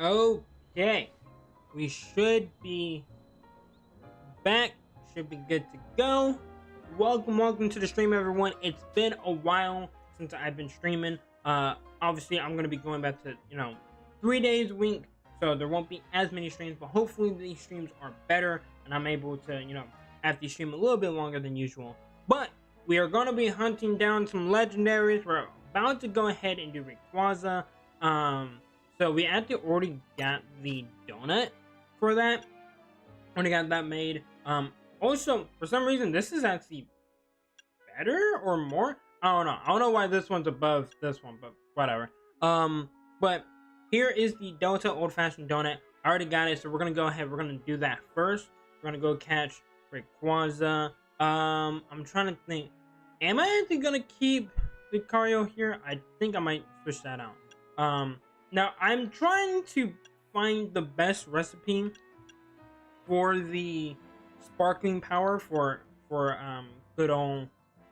Okay, we should be back. Should be good to go. Welcome to the stream, everyone. It's been a while since I've been streaming. Obviously, I'm gonna be going back to 3 days a week, so there won't be as many streams. But hopefully, these streams are better, and I'm able to have these stream a little bit longer than usual. But we are gonna be hunting down some legendaries. We're about to go ahead and do Rayquaza. So we actually already got the donut for that. Already got that made. Also, for some reason, this is actually better or more. I don't know. I don't know why this one's above this one, but whatever. But here is the Delta Old Fashioned Donut. I already got it, so we're gonna go ahead. We're gonna do that first. We're gonna go catch Rayquaza. I'm trying to think. Am I actually gonna keep Lucario here? I think I might switch that out. Now I'm trying to find the best recipe for the sparkling power for good old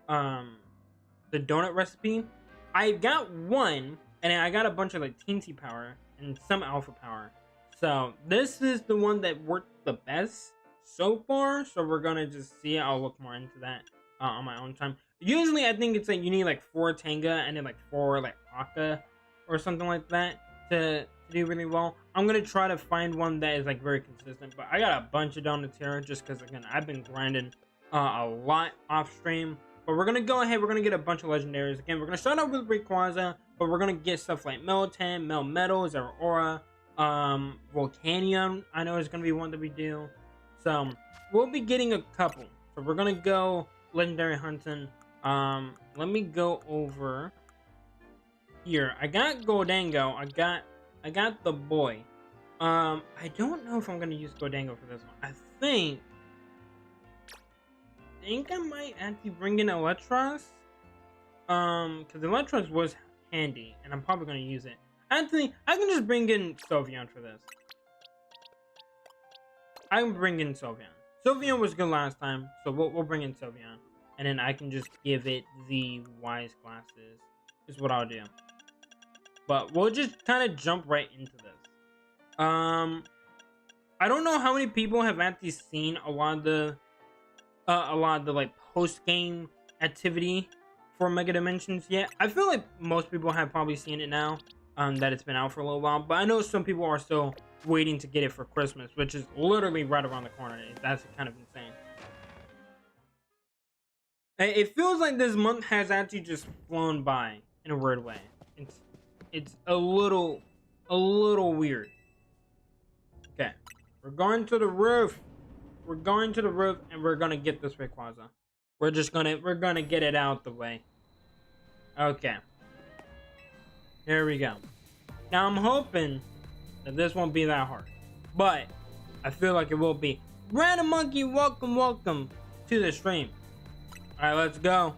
the donut recipe. I got one, and I got a bunch of like teensy power and some alpha power. So this is the one that worked the best so far. So we're gonna just see. I'll look more into that on my own time. Usually I think it's like you need like 4 Tanga and then like 4 like Aka or something like that to do really well. I'm gonna try to find one that is like very consistent, but I got a bunch of donuts here just because again I've been grinding a lot off stream. But we're gonna go ahead, we're gonna get a bunch of legendaries. Again, we're gonna start out with Rayquaza, but we're gonna get stuff like Meltan, Melmetal, Zeraora, Volcanion I know is gonna be one that we do. So we'll be getting a couple. So we're gonna go legendary hunting. Let me go over here. I got Goldango. I got the boy. I don't know if I'm gonna use Goldango for this one. I think I might actually bring in Electros. Because Electros was handy, and I'm probably gonna use it. Anthony, I can just bring in Sylveon for this. I can bring in Sylveon. Sylveon was good last time, so we'll bring in Sylveon, and then I can just give it the Wise Glasses. Is what I'll do. But we'll just kind of jump right into this. I don't know how many people have actually seen a lot of the like post-game activity for Mega Dimensions yet. I feel like most people have probably seen it now, that it's been out for a little while. But I know some people are still waiting to get it for Christmas, which is literally right around the corner. That's kind of insane. It feels like this month has actually just flown by in a weird way. It's a little weird. Okay, we're going to the roof. We're going to the roof, and we're gonna get this Rayquaza. We're gonna get it out the way. Okay. Here we go. Now I'm hoping that this won't be that hard, but I feel like it will be. Random Monkey, welcome to the stream. All right, let's go.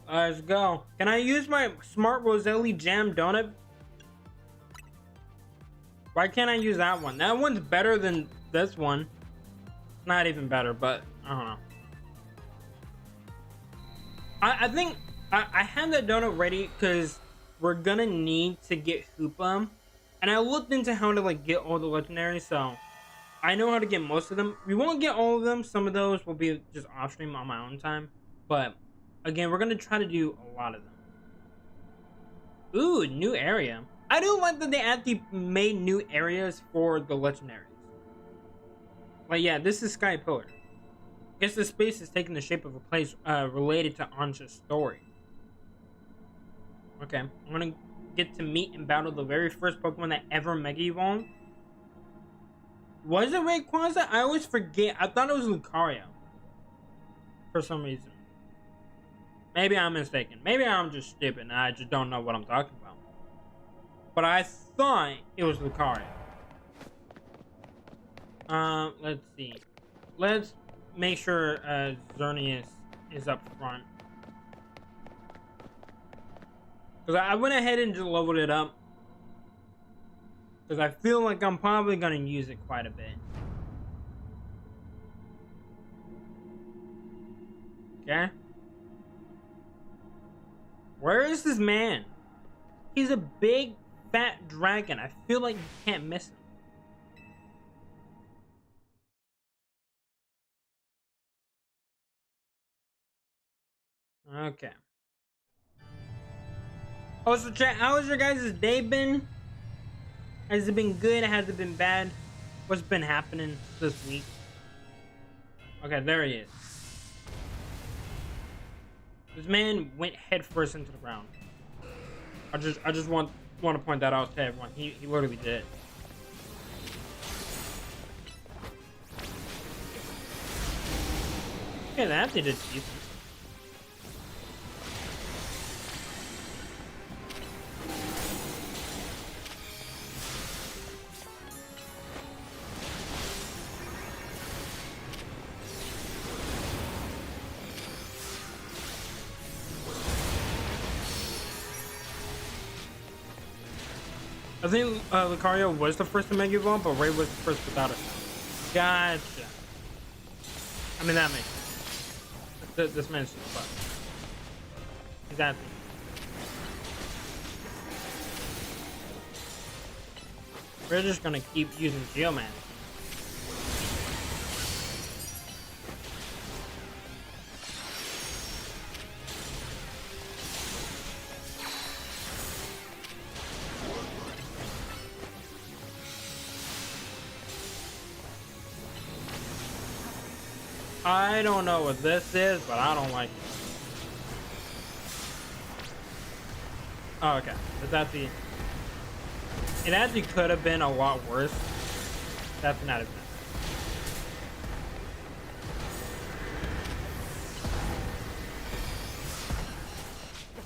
Let's go. Can I use my Smart Roselli Jam Donut? Why can't I use that one? That one's better than this one. Not even better, but I don't know. I think I had that donut ready because we're gonna need to get Hoopa. And I looked into how to like get all the legendaries, so I know how to get most of them. We won't get all of them. Some of those will be just off stream on my own time. But again, we're gonna try to do a lot of them. Ooh, new area. I do like that they actually made new areas for the legendaries. Like, yeah, this is Sky Pillar. I guess this space is taking the shape of a place related to Ansha's story. Okay, I'm gonna get to meet and battle the very first Pokemon that ever Mega Evolved. Was it Rayquaza? I always forget. I thought it was Lucario. For some reason. Maybe I'm mistaken. Maybe I'm just stupid and I just don't know what I'm talking about. But I thought it was Lucario. Let's see. Let's make sure Xerneas is up front. Because I went ahead and just leveled it up. Because I feel like I'm probably going to use it quite a bit. Okay. Where is this man? He's a big fat dragon. I feel like you can't miss him. Okay. Oh, so chat, how has your guys' day been? Has it been good? Has it been bad? What's been happening this week? Okay, there he is. This man went headfirst into the ground. I just want to point that out to everyone. He literally did. Okay, that did decent. I think Lucario was the first to Mega Evolve, but Ray was the first without it. Gotcha. I mean, that makes sense. This man's just fucked. Exactly. We're just gonna keep using Geoman. I don't know what this is, but I don't like it. Oh, okay. But that's the... It actually could have been a lot worse. That's not it.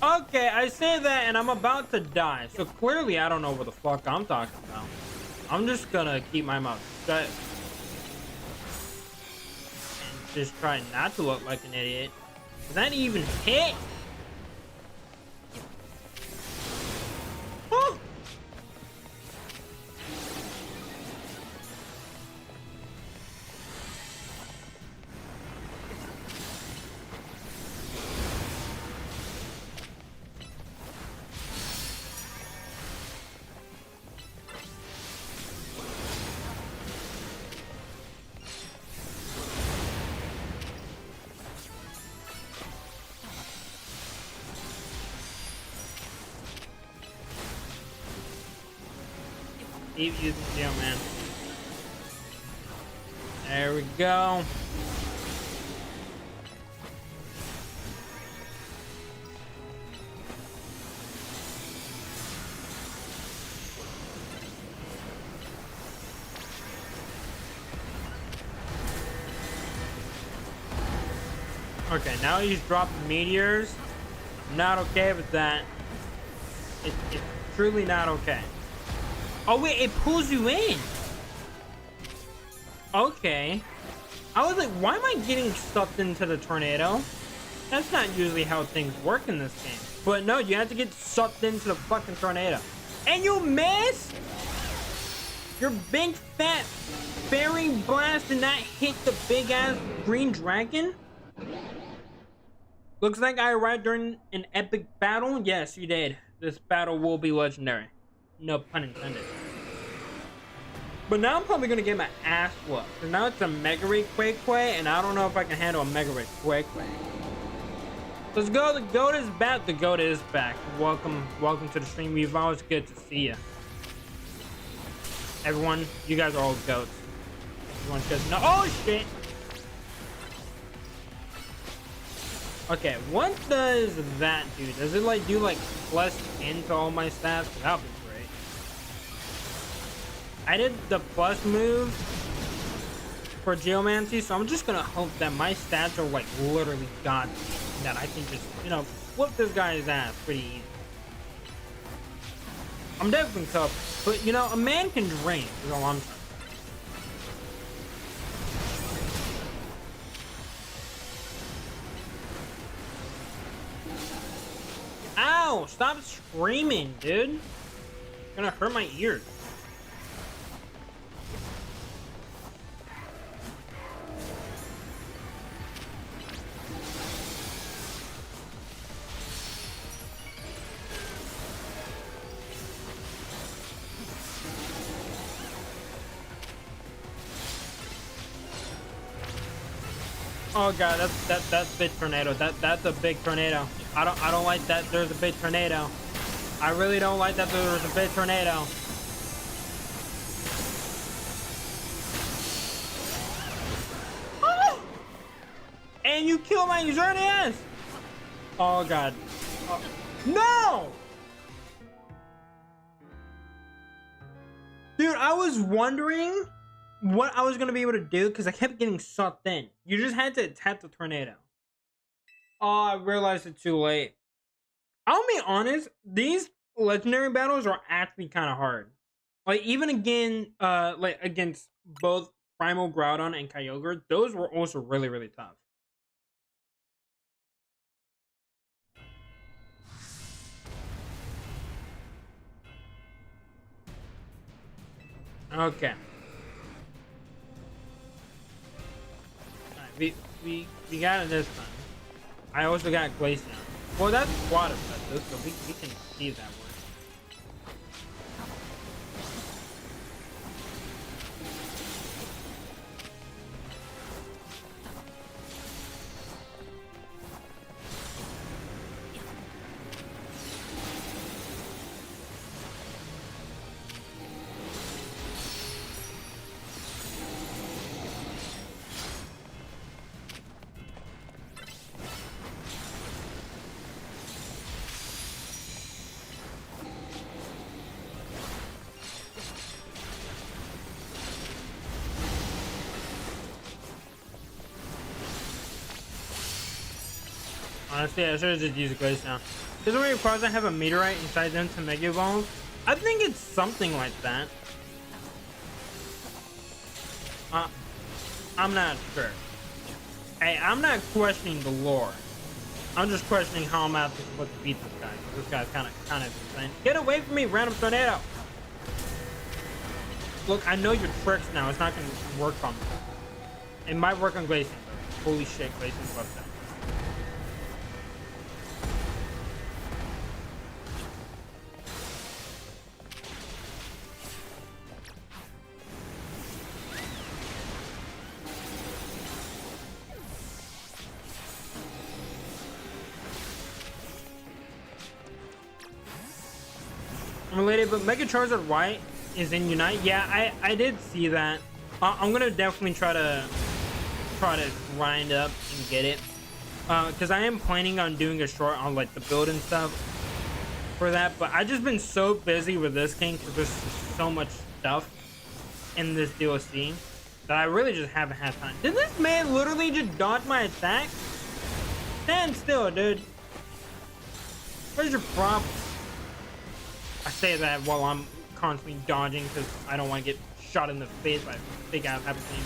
Okay, I say that and I'm about to die. So clearly I don't know what the fuck I'm talking about. I'm just gonna keep my mouth shut. Just try not to look like an idiot. Did that even hit? Oh. Keep using Geo Man. There we go. Okay, now he's dropping meteors. I'm not okay with that. It's truly not okay. Oh wait, it pulls you in. Okay. I was like, why am I getting sucked into the tornado? That's not usually how things work in this game. But no, you have to get sucked into the fucking tornado. And you miss? Your big fat fairy blast did not hit the big ass green dragon? Looks like I arrived during an epic battle. Yes, you did. This battle will be legendary. No pun intended. But now I'm probably gonna get my ass whooped. So now it's a Mega Ray Quake, and I don't know if I can handle a Mega Ray Quake. Let's go. The GOAT is back. The GOAT is back. Welcome to the stream. We've always good to see you. Everyone, you guys are all GOATs. Everyone says no. Oh shit. Okay, what does that do? Does it like do like plus into all my stats? That would be great. I did the plus move for Geomancy, so I'm just gonna hope that my stats are like literally god, that I can just, you know, whoop this guy's ass pretty easy. I'm definitely covered, but you know, a man can drain is all I'm saying. Ow! Stop screaming, dude. It's gonna hurt my ears. Oh god, that's big tornado. That's a big tornado. I don't like that. There's a big tornado. I really don't like that. There's a big tornado. Oh! And you kill my Xerneas. Oh god. Oh. No! Dude, I was wondering what I was gonna be able to do because I kept getting sucked in. You just had to attack the tornado. Oh, I realized it too late. I'll be honest, these legendary battles are actually kind of hard. Like even again, like against both Primal Groudon and Kyogre, those were also really, really tough. Okay. Alright, we got it this time. I also got Glaceon. Well, that's water effective, so we can see that one. Honestly, I should have just used a Glace now. Doesn't it require I have a meteorite inside them to Mega Evolve? I think it's something like that. I'm not sure. Hey, I'm not questioning the lore. I'm just questioning how I'm supposed to beat this guy. This guy's kind of insane. Get away from me, random tornado! Look, I know your tricks now. It's not going to work on me. It might work on Glaceon, though. Holy shit, Glaceon's left that. Related, but Mega Charizard White is in Unite. Yeah, I did see that. I'm gonna definitely try to grind up and get it, because I am planning on doing a short on like the build and stuff for that. But I just been so busy with this game because there's so much stuff in this DLC that I really just haven't had time. Did this man literally just dodge my attack? Stand still, dude. Where's your problem? I say that while I'm constantly dodging because I don't want to get shot in the face by a big ass happy thing.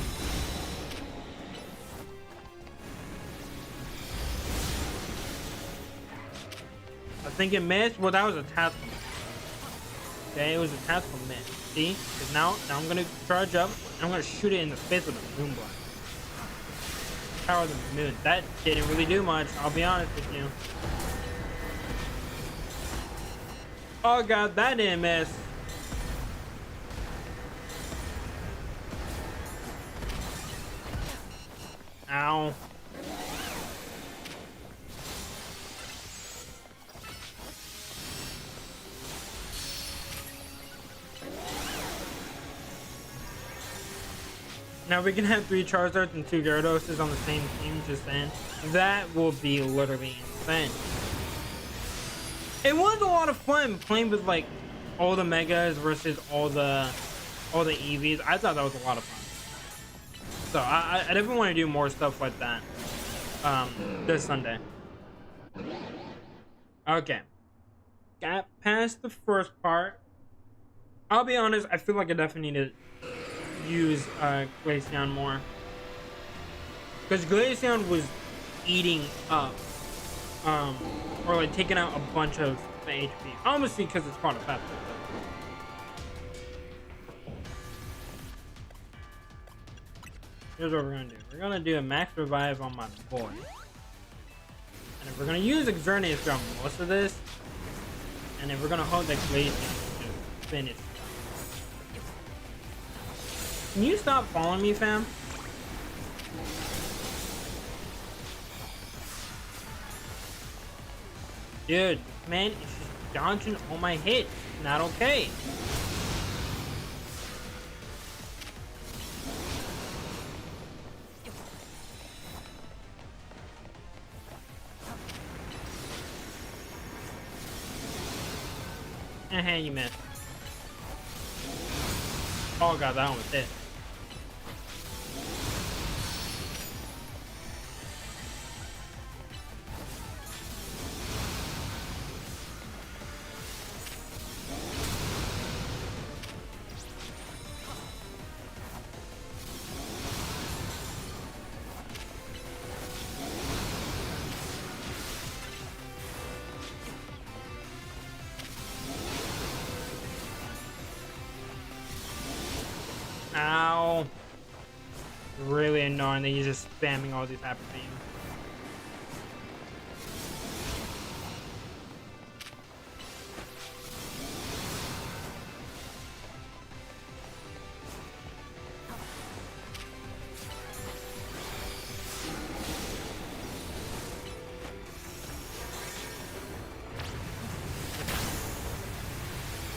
I think it missed. Well, that was a tactical. Okay, it was a tactical miss. See? Because now I'm gonna charge up and I'm gonna shoot it in the face with a moon blast. Power of the moon. That didn't really do much. I'll be honest with you. Oh god, that didn't miss. Ow. Now we can have 3 Charizards and 2 Gyarados on the same team, just saying. That will be literally insane. It was a lot of fun playing with like all the Megas versus all the EVs. I thought that was a lot of fun. So I definitely want to do more stuff like that this Sunday. Okay. Got past the first part. I'll be honest, I feel like I definitely need to use Glaceon more. Because Glaceon was eating up or like taking out a bunch of the HP. Obviously because it's part of Pepper. Here's what we're gonna do. We're gonna do a max revive on my boy. And if we're gonna use Xerneas throughout most of this, and then we're gonna hold that Glaceon to finish. Can you stop following me, fam? Dude, man, it's just dodging all my hits. Not okay. You missed. Oh god, that one was it. Ow. Really annoying that he's just spamming all these hyper beams.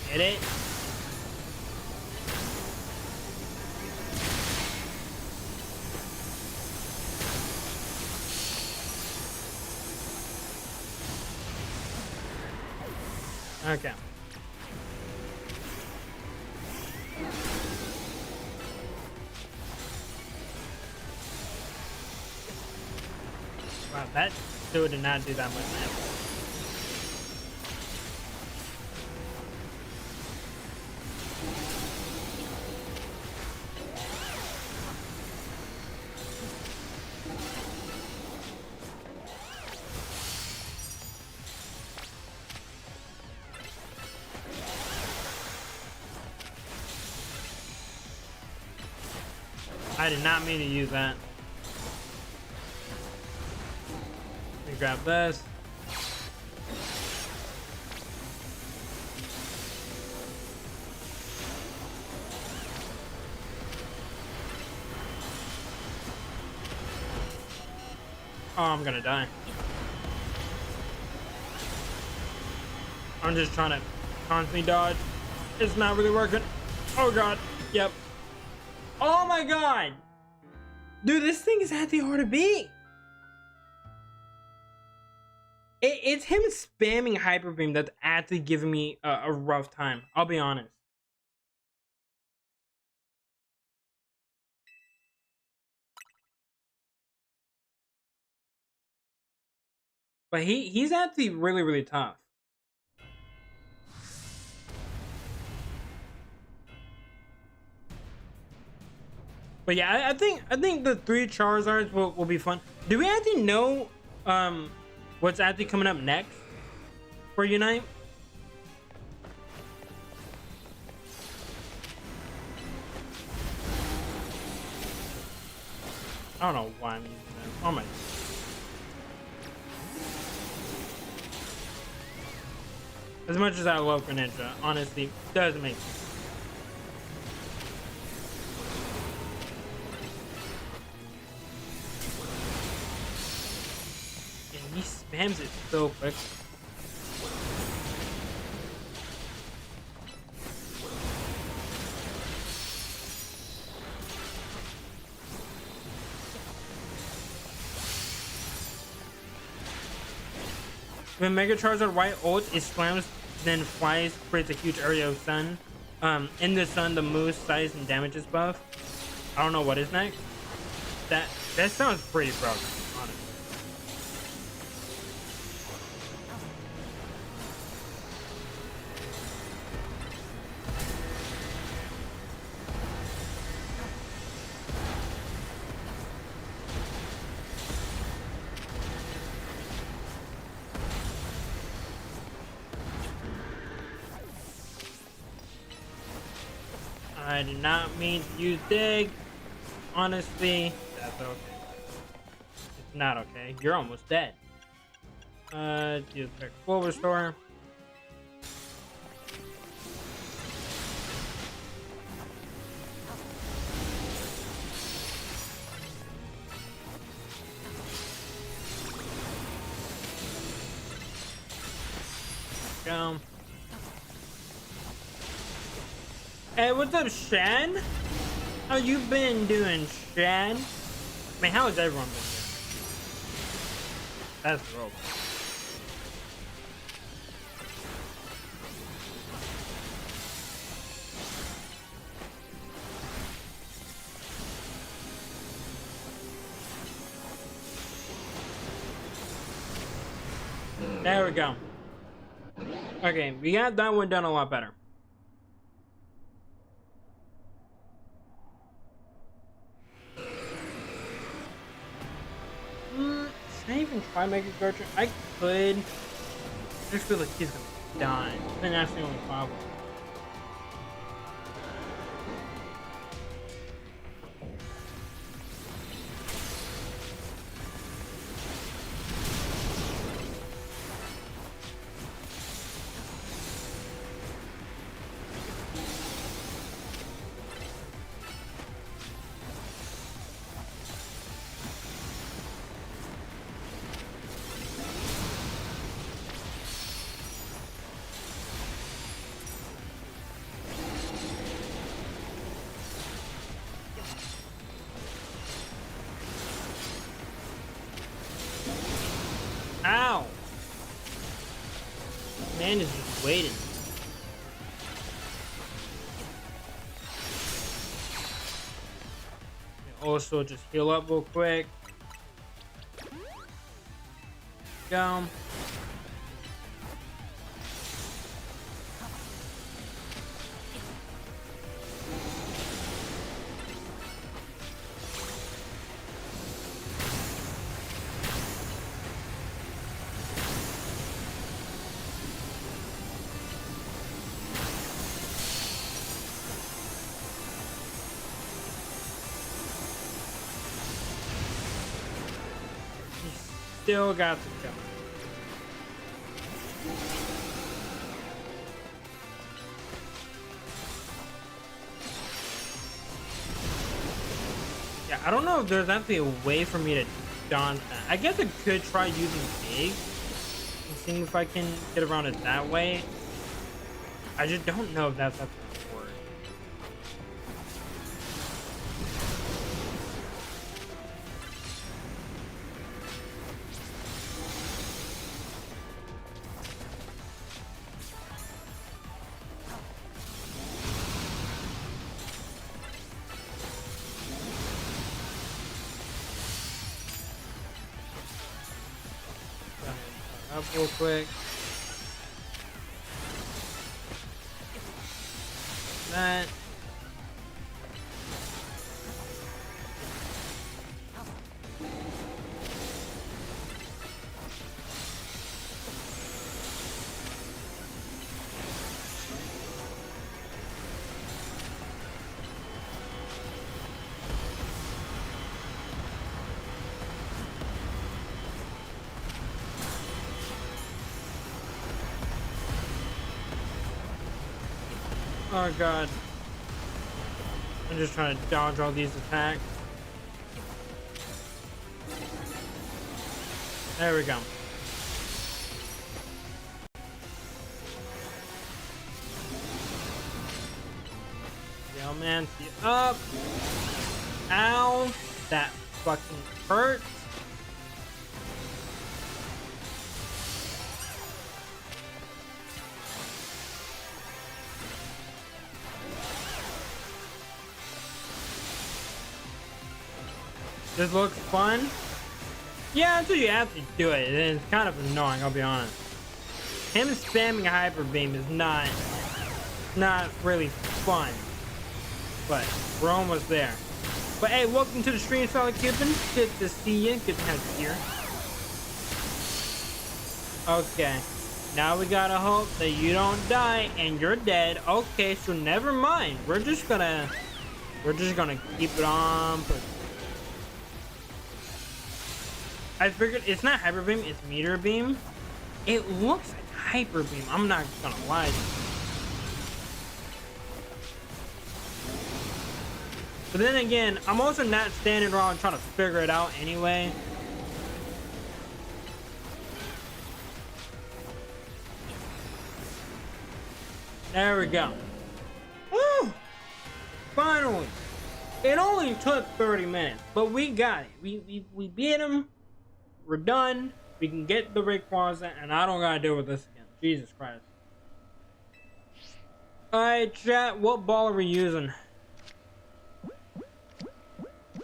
Get it? Okay. Wow, that still did not do that much damage. I did not mean to use that. Let me grab this. Oh, I'm gonna die. I'm just trying to constantly dodge. It's not really working. Oh god. Yep. Oh my god. Dude, this thing is actually hard to beat. It's him spamming Hyper Beam that's actually giving me a rough time. I'll be honest. But he's actually really tough. But yeah, I think the 3 Charizards will be fun. Do we actually know what's actually coming up next for Unite? I don't know why I'm using that. Oh my. As much as I love Greninja, honestly, doesn't make sense. And he spams it so quick. When Mega Charizard White ult, it slams, then flies, creates a huge area of sun. In the sun, the moves, size, and damages buff. I don't know what is next. That sounds pretty broken, honestly. I did not mean to use dig. Honestly, that's okay. It's not okay. You're almost dead. Do the quick full restore. go. Hey, what's up, Shad? How you been doing, Shad? Man, how has everyone been doing? That's the rope. There we go. Okay, we got that one done a lot better. Should I even try Mega Garcher? I could. I just feel like he's gonna die. And that's the only problem. Ow! Man is just waiting. Also, just heal up real quick. Go. Still got to go. Yeah, I don't know if there's actually a way for me to dodge that. I guess I could try using big and seeing if I can get around it that way. I just don't know if that's actually gonna work. Up real quick. That. Oh god. I'm just trying to dodge all these attacks. There we go. Geomancy up. Ow. That fucking hurts. This looks fun. Yeah, until you actually do it, and it's kind of annoying, I'll be honest. Him spamming a hyper beam is not really fun. But we're almost there. But hey, welcome to the stream, Solid Cupid. Good to see you. Good to have you here. Okay. Now we gotta hope that you don't die and you're dead. Okay, so never mind. We're just gonna keep it on. I figured it's not hyper beam, it's meter beam. It looks like hyper beam. I'm not gonna lie to you. But then again, I'm also not standing around trying to figure it out anyway. There we go. Woo! Finally. It only took 30 minutes, but we got it. We beat him. We're done. We can get the Rayquaza, and I don't gotta deal with this again. Jesus Christ. Alright, chat. What ball are we using? I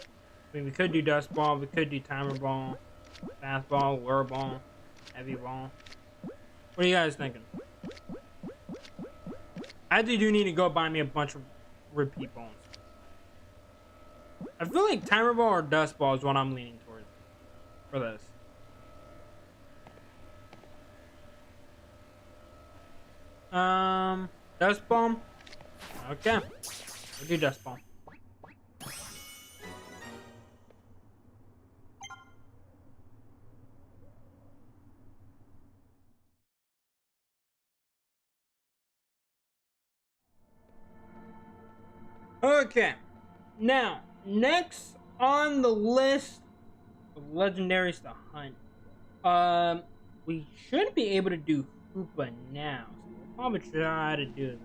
mean, we could do Dust Ball. We could do Timer Ball. Fast Ball. Lure Ball. Heavy Ball. What are you guys thinking? I do need to go buy me a bunch of repeat balls. I feel like Timer Ball or Dust Ball is what I'm leaning towards for this. Dust Ball. Okay. We'll do Dust Ball. Okay. Now, next on the list of legendaries to hunt. We should be able to do Hoopa now. So we'll probably try to do that.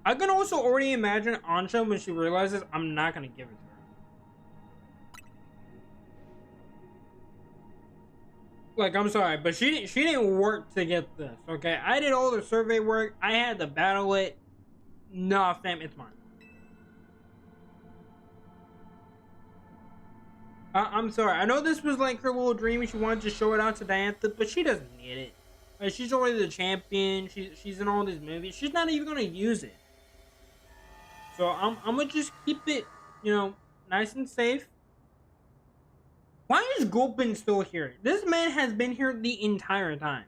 I can also already imagine Ansha when she realizes I'm not gonna give it to her. Like, I'm sorry, but she didn't work to get this, okay? I did all the survey work. I had to battle it. Nah, fam, it's mine. I'm sorry. I know this was like her little dream and she wanted to show it out to Diantha, but she doesn't need it. Like, she's already the champion. She's in all these movies. She's not even gonna use it. So I'm gonna just keep it, you know, nice and safe. Why is Gulpin still here? This man has been here the entire time.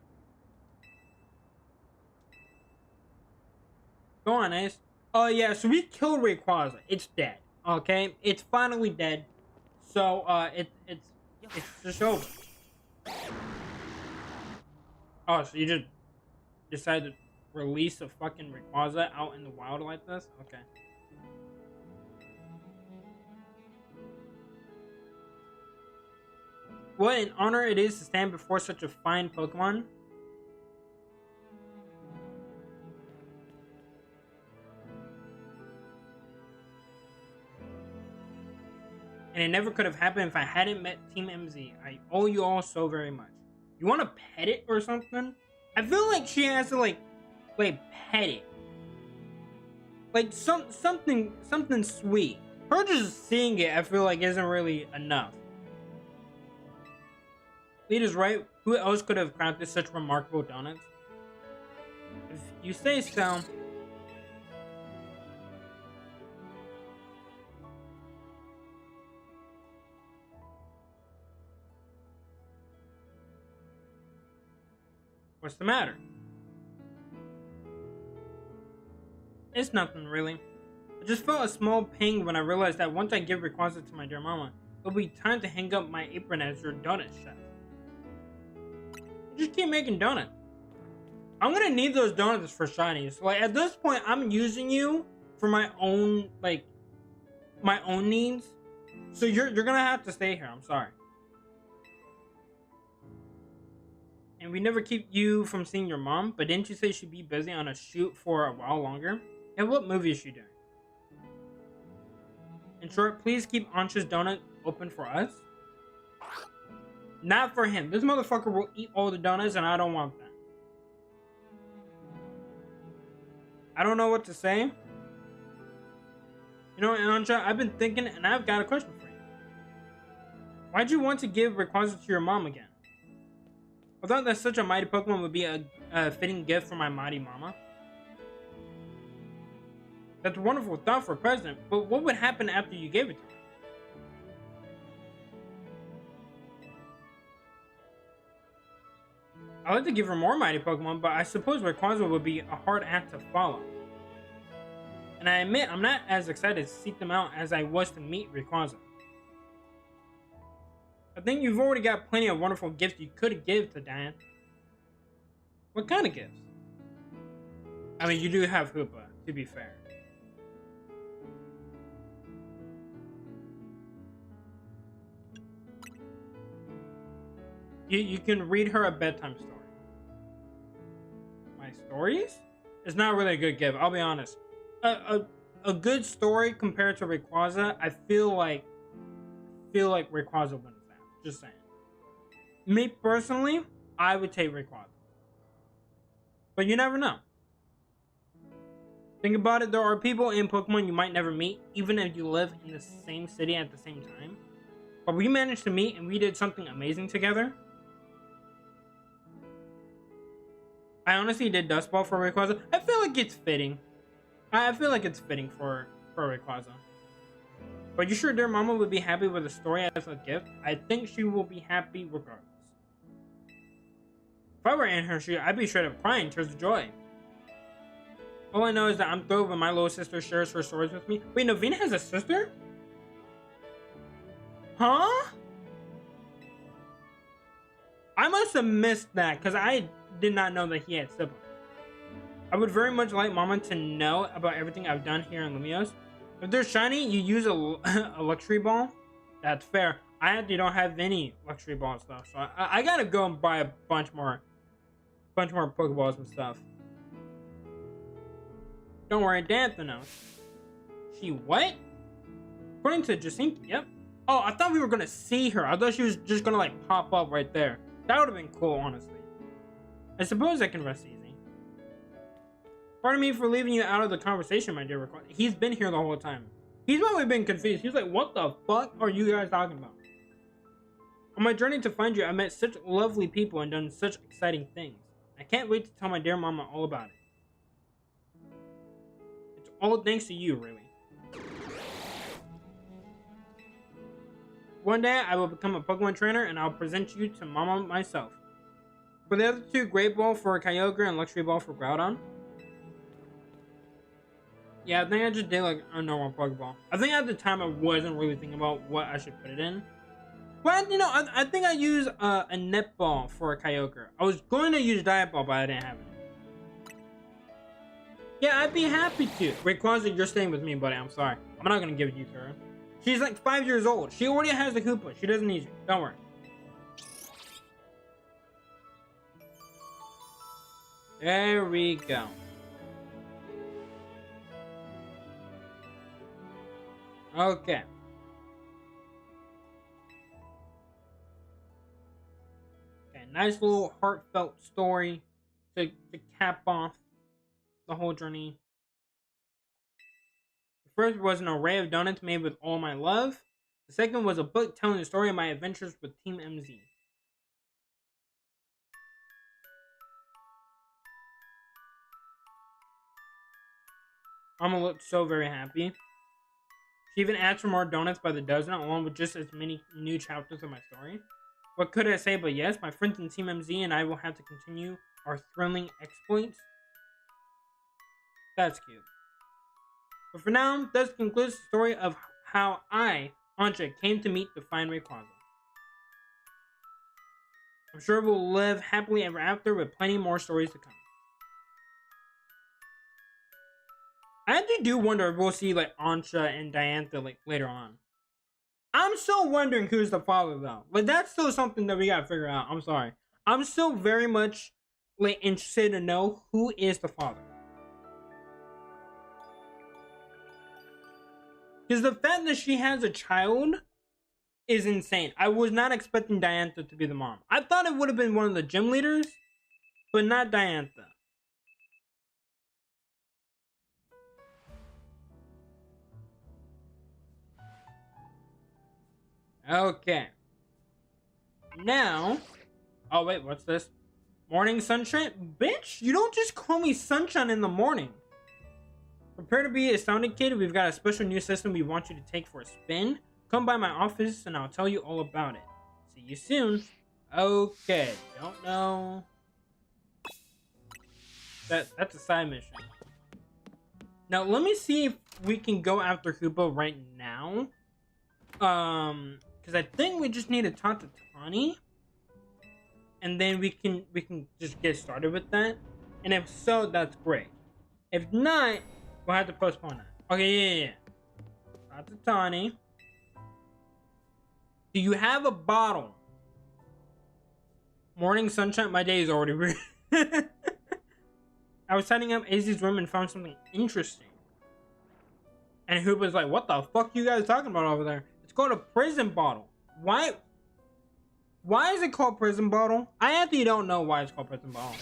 Go on, Ace. Oh yeah, so we killed Rayquaza. It's dead. Okay, it's finally dead. So it's just over. Oh, so you just decided to release a fucking Rayquaza out in the wild like this? Okay. What an honor it is to stand before such a fine Pokemon. And it never could have happened if I hadn't met Team MZ. I owe you all so very much. You want to pet it or something? I feel like she has to like pet it. Like something sweet. Her just seeing it, I feel like isn't really enough. Leader's right. Who else could have crafted such remarkable donuts? If you say so. What's the matter? It's nothing really. I just felt a small pang when I realized that once I give Rayquaza to my dear mama, it'll be time to hang up my apron as your donut chef. Just keep making donuts. I'm gonna need those donuts for shinies. Like, at this point, I'm using you for my own, like, my own needs. So you're gonna have to stay here. I'm sorry. And we never keep you from seeing your mom, but didn't you say she'd be busy on a shoot for a while longer? And what movie is she doing? In short, please keep Ansha's donut open for us. Not for him. This motherfucker will eat all the donuts and I don't want that. I don't know what to say. You know, Ansha, I've been thinking and I've got a question for you. Why'd you want to give Rayquaza to your mom again? I thought that such a mighty Pokemon would be a fitting gift for my mighty mama. That's a wonderful thought for a president, but what would happen after you gave it to her? I'd like to give her more mighty Pokemon, but I suppose Rayquaza would be a hard act to follow. And I admit, I'm not as excited to seek them out as I was to meet Rayquaza. I think you've already got plenty of wonderful gifts you could give to Diane. What kind of gifts? I mean, you do have Hoopa, to be fair. You can read her a bedtime story. stories, it's not really a good gift. I'll be honest. A good story compared to Rayquaza, I feel like Rayquaza wins that. Just saying. Me personally, I would take Rayquaza, but you never know. Think about it. There are people in Pokemon you might never meet, even if you live in the same city at the same time. But we managed to meet, and we did something amazing together. I honestly did Dust Ball for Rayquaza. I feel like it's fitting. I feel like it's fitting for Rayquaza. But you sure their mama would be happy with a story as a gift? I think she will be happy regardless. If I were in her shoes, I'd be straight up crying tears of joy. All I know is that I'm thrilled when my little sister shares her stories with me. Wait, Novena has a sister? Huh? I must have missed that because I did not know that he had siblings. I would very much like Mama to know about everything I've done here in Lumiose. If they're shiny, you use a luxury ball. That's fair. I actually don't have any luxury ball stuff, so I gotta go and buy a bunch more Pokeballs and stuff. Don't worry, Dantha knows. She what? According to Jacinta, yep. Oh, I thought we were gonna see her. I thought she was just gonna like pop up right there. That would have been cool, honestly. I suppose I can rest easy. Pardon me for leaving you out of the conversation, my dear Rayquaza. He's been here the whole time. He's probably been confused. He's like, what the fuck are you guys talking about? On my journey to find you, I met such lovely people and done such exciting things. I can't wait to tell my dear mama all about it. It's all thanks to you, really. One day, I will become a Pokemon trainer and I'll present you to Mama myself. For the other two, Great Ball for Kyogre and Luxury Ball for Groudon. Yeah, I think I just did like a normal Pokeball. I think at the time I wasn't really thinking about what I should put it in. Well, you know, I think I used a Netball for a Kyogre. I was going to use Diet Ball, but I didn't have it. Yeah, I'd be happy to. Rayquaza, you're staying with me, buddy. I'm sorry. I'm not going to give it to her. She's like 5 years old. She already has the Koopa. She doesn't need you. Don't worry. There we go. Okay. Okay, nice little heartfelt story to cap off the whole journey. The first was an array of donuts made with all my love. The second was a book telling the story of my adventures with Team MZ. Mama looked so very happy. She even asked for more donuts by the dozen, along with just as many new chapters of my story. What could I say but yes, my friends in Team MZ and I will have to continue our thrilling exploits. That's cute. But for now, this concludes the story of how I, Ancha, came to meet the fine Rayquaza. I'm sure we'll live happily ever after with plenty more stories to come. I actually do wonder if we'll see like Ancha and Diantha like later on. I'm still wondering who's the father though. Like that's still something that we gotta figure out. I'm sorry. I'm still very much like interested to know who is the father. Because the fact that she has a child is insane. I was not expecting Diantha to be the mom. I thought it would have been one of the gym leaders, but not Diantha. Okay. Now, oh wait, what's this? Morning sunshine? Bitch, you don't just call me sunshine in the morning. Prepare to be astounded, kid. We've got a special new system we want you to take for a spin. Come by my office and I'll tell you all about it. See you soon. Okay, don't know. That's a side mission. Now let me see if we can go after Hoopa right now. Because I think we just need to talk to Tawny, and then we can just get started with that. And if so, that's great. If not, we'll have to postpone that. Okay, yeah. Talk to Tawny. Do you have a bottle? Morning sunshine. My day is already ruined. I was setting up AZ's room and found something interesting. And Hoopa's like, what the fuck you guys talking about over there? It's called a prison bottle. Why is it called prison bottle? I actually don't know why it's called prison bottle.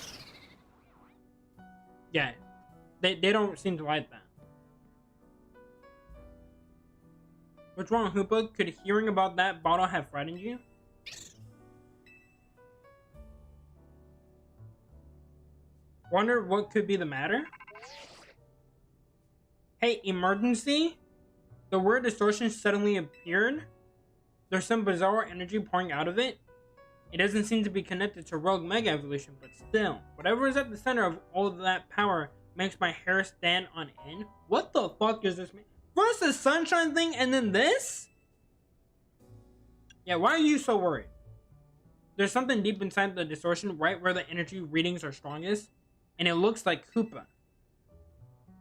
Yeah. They don't seem to like that. What's wrong, Hoopa? Could hearing about that bottle have frightened you? Wonder what could be the matter? Hey, emergency? The word distortion suddenly appeared. There's some bizarre energy pouring out of it. It doesn't seem to be connected to Rogue Mega Evolution, but still, whatever is at the center of all of that power makes my hair stand on end. What the fuck is this? First the sunshine thing and then this? Yeah, why are you so worried? There's something deep inside the distortion, right where the energy readings are strongest, and it looks like Koopa.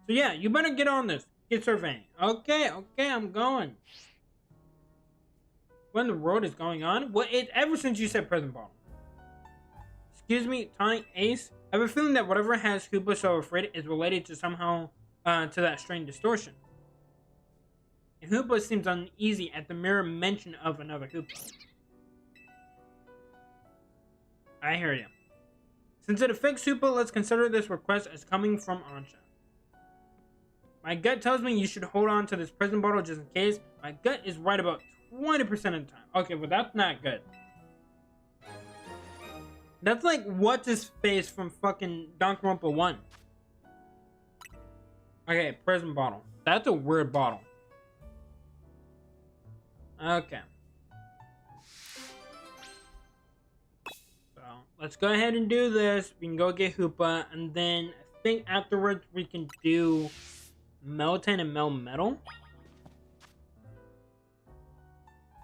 So yeah, you better get on this. Get surveying. Okay, I'm going. When the road is going on? Well, ever since you said prison bottle. Excuse me, Tonic Ace. I have a feeling that whatever has Koopa so afraid is related to somehow to that strange distortion. And Hoopa seems uneasy at the mere mention of another Hoopa. I hear you. Since it affects Hoopa, let's consider this request as coming from Ansha. My gut tells me you should hold on to this prison bottle just in case. My gut is right about 20% of the time. Okay, well that's not good. That's like what's his face from fucking Danganronpa 1. Okay, prison bottle. That's a weird bottle. Okay. So let's go ahead and do this. We can go get Hoopa, and then I think afterwards we can do Meltan and Melmetal.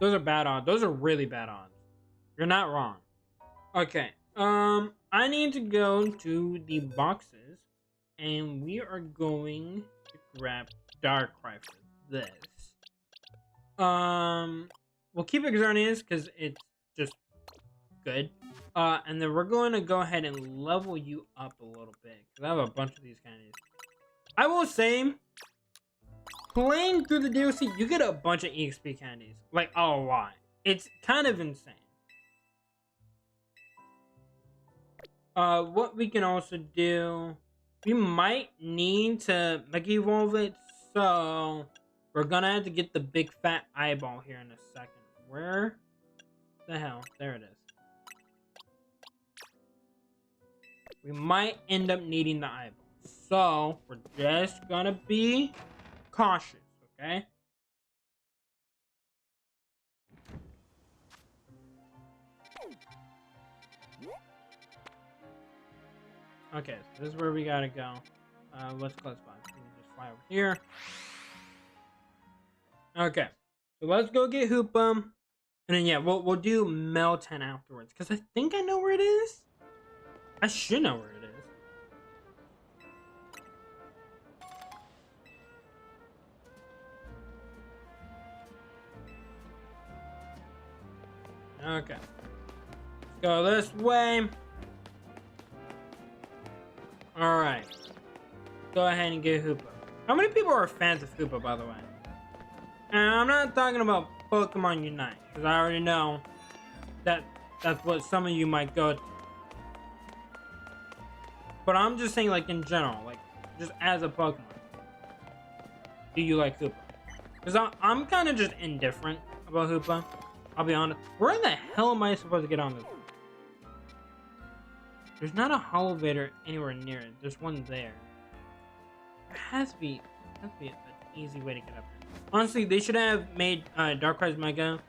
Those are bad odds. Those are really bad odds. You're not wrong. Okay. I need to go to the boxes, and we are going to grab Darkrai for this. We'll keep Exarnius because it's just good. And then we're going to go ahead and level you up a little bit because I have a bunch of these candies. I will say, playing through the DLC, you get a bunch of EXP candies. Like, a lot. It's kind of insane. What we can also do, we might need to Mega Evolve it, so we're gonna have to get the big fat eyeball here in a second. Where the hell? There it is. We might end up needing the eyeball. So, we're just gonna be cautious, okay? Okay, so this is where we gotta go. Let's fly. We can just fly over here. Okay, so let's go get Hoopa. And then, yeah, we'll do Meltan afterwards. Because I think I know where it is. I should know where it is. Okay. Let's go this way. Alright. Go ahead and get Hoopa. How many people are fans of Hoopa, by the way? And I'm not talking about Pokemon Unite, because I already know that that's what some of you might go to. But I'm just saying, like, in general, like, just as a Pokemon. Do you like Hoopa? Because I'm kind of just indifferent about Hoopa. I'll be honest. Where the hell am I supposed to get on this? There's not a Holovator anywhere near it. There's one there. There has to be an easy way to get up there. Honestly, they should have made Darkrai's Mega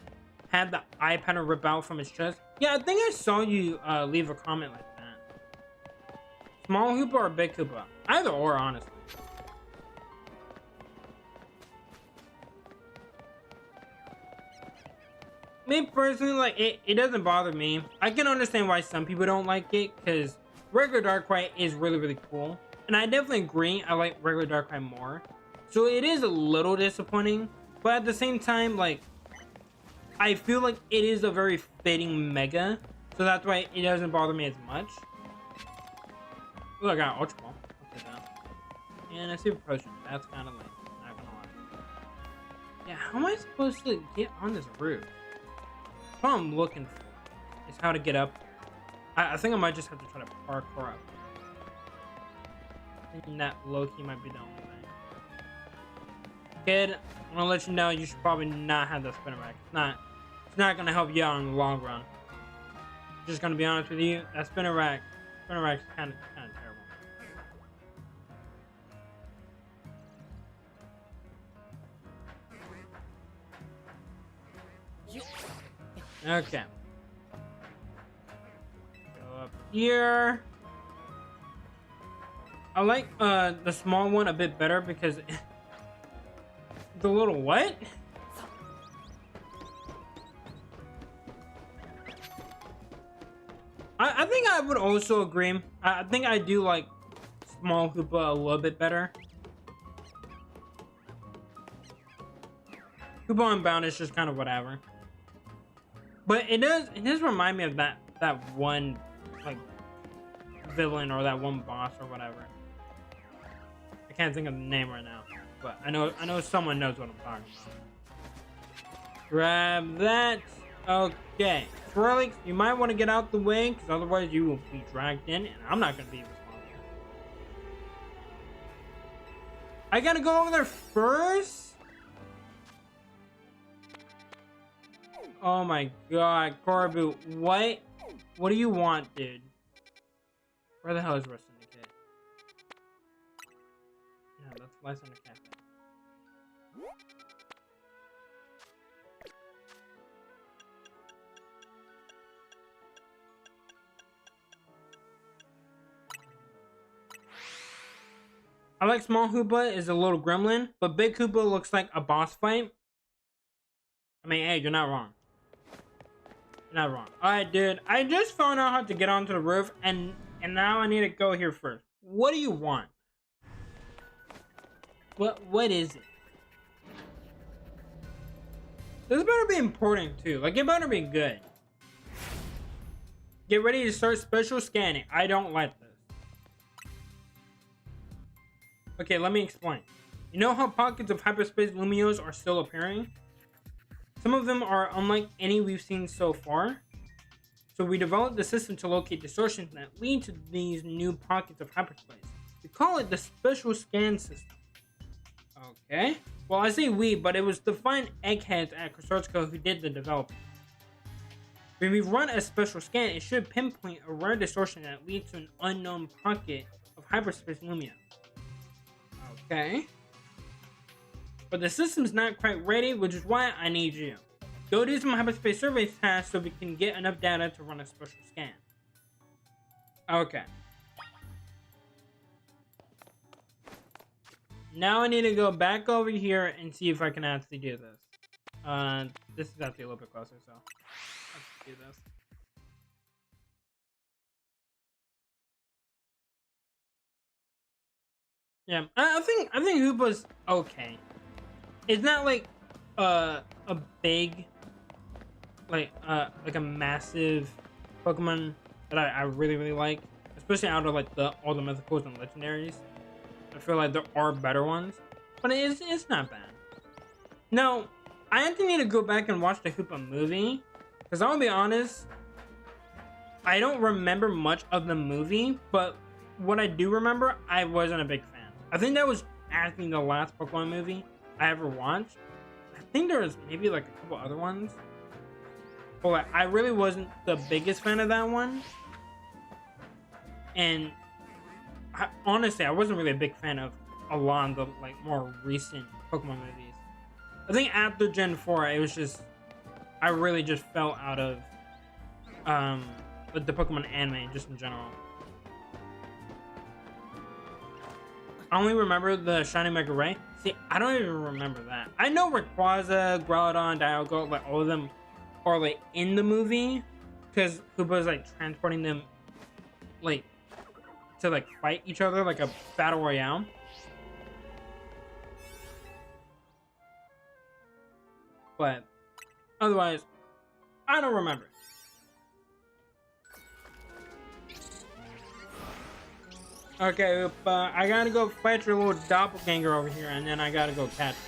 have the eye pattern rip out from his chest. Yeah, I think I saw you leave a comment like that. Small Hoopa or big Hoopa? Either or, honestly. Me personally, like, it doesn't bother me. I can understand why some people don't like it, because regular Darkrai is really, really cool. And I definitely agree, I like regular Darkrai more. So it is a little disappointing, but at the same time, like, I feel like it is a very fitting Mega. So that's why it doesn't bother me as much. Look, I got Ultra Ball. And a super potion. That's kind of lame. Not gonna lie. Yeah, how am I supposed to get on this roof? That's what I'm looking for. Is how to get up. I think I might just have to try to parkour up. I think that low-key might be the only thing. Kid, I'm gonna let you know you should probably not have the spinner rack. It's not gonna help you out in the long run. Just gonna be honest with you, that spinner rack's kind of terrible. Okay. Go up here. I like the small one a bit better because the little what? I think I would also agree. I think I do like small Koopa a little bit better. Koopa Unbound is just kind of whatever. But it does remind me of that one like villain or that one boss or whatever. I can't think of the name right now, but I know someone knows what I'm talking about. Grab that. Okay, Frelix, you might want to get out the way because otherwise you will be dragged in, and I'm not gonna be responsible. I gotta go over there first. Oh my god, Corbu, what do you want, dude? Where the hell is Rust Syndicate? Yeah, that's Lysander Cafe. I like small Koopa is a little gremlin, but big Koopa looks like a boss fight. I mean, hey, you're not wrong. You're not wrong. Alright, dude. I just found out how to get onto the roof, and now I need to go here first. What do you want? What is it? This better be important too. Like, it better be good. Get ready to start special scanning. I don't like this. Okay, let me explain. You know how pockets of hyperspace Lumios are still appearing? Some of them are unlike any we've seen so far. So we developed the system to locate distortions that lead to these new pockets of hyperspace. We call it the special scan system. Okay. Well, I say we, but it was the fine eggheads at Consortico who did the developing. When we run a special scan, it should pinpoint a rare distortion that leads to an unknown pocket of hyperspace Lumia. Okay. But the system's not quite ready, which is why I need you. Go do some hyperspace survey tasks so we can get enough data to run a special scan. Okay. Now I need to go back over here and see if I can actually do this. This is actually a little bit closer, so let's do this. Yeah, I think Hoopa's okay. It's not like a big, like a massive Pokemon that I really like, especially out of like all the mythicals and legendaries. I feel like there are better ones, but it's not bad. Now, I actually need to go back and watch the Hoopa movie, because I'll be honest, I don't remember much of the movie, but what I do remember, I wasn't a big fan. I think that was actually the last Pokemon movie I ever watched. I think there was maybe like a couple other ones, but like, I really wasn't the biggest fan of that one. And honestly, I wasn't really a big fan of a lot of the like more recent Pokemon movies. I think after Gen 4, it was just I really just fell out of the Pokemon anime just in general. I only remember the Shiny Mega Ray. See, I don't even remember that. I know Rayquaza, Groudon, Dialga, like all of them are like in the movie because Koopa's like transporting them like to like fight each other like a battle royale. But otherwise, I don't remember. Okay, but I gotta go fight your little doppelganger over here, and then I gotta go catch him.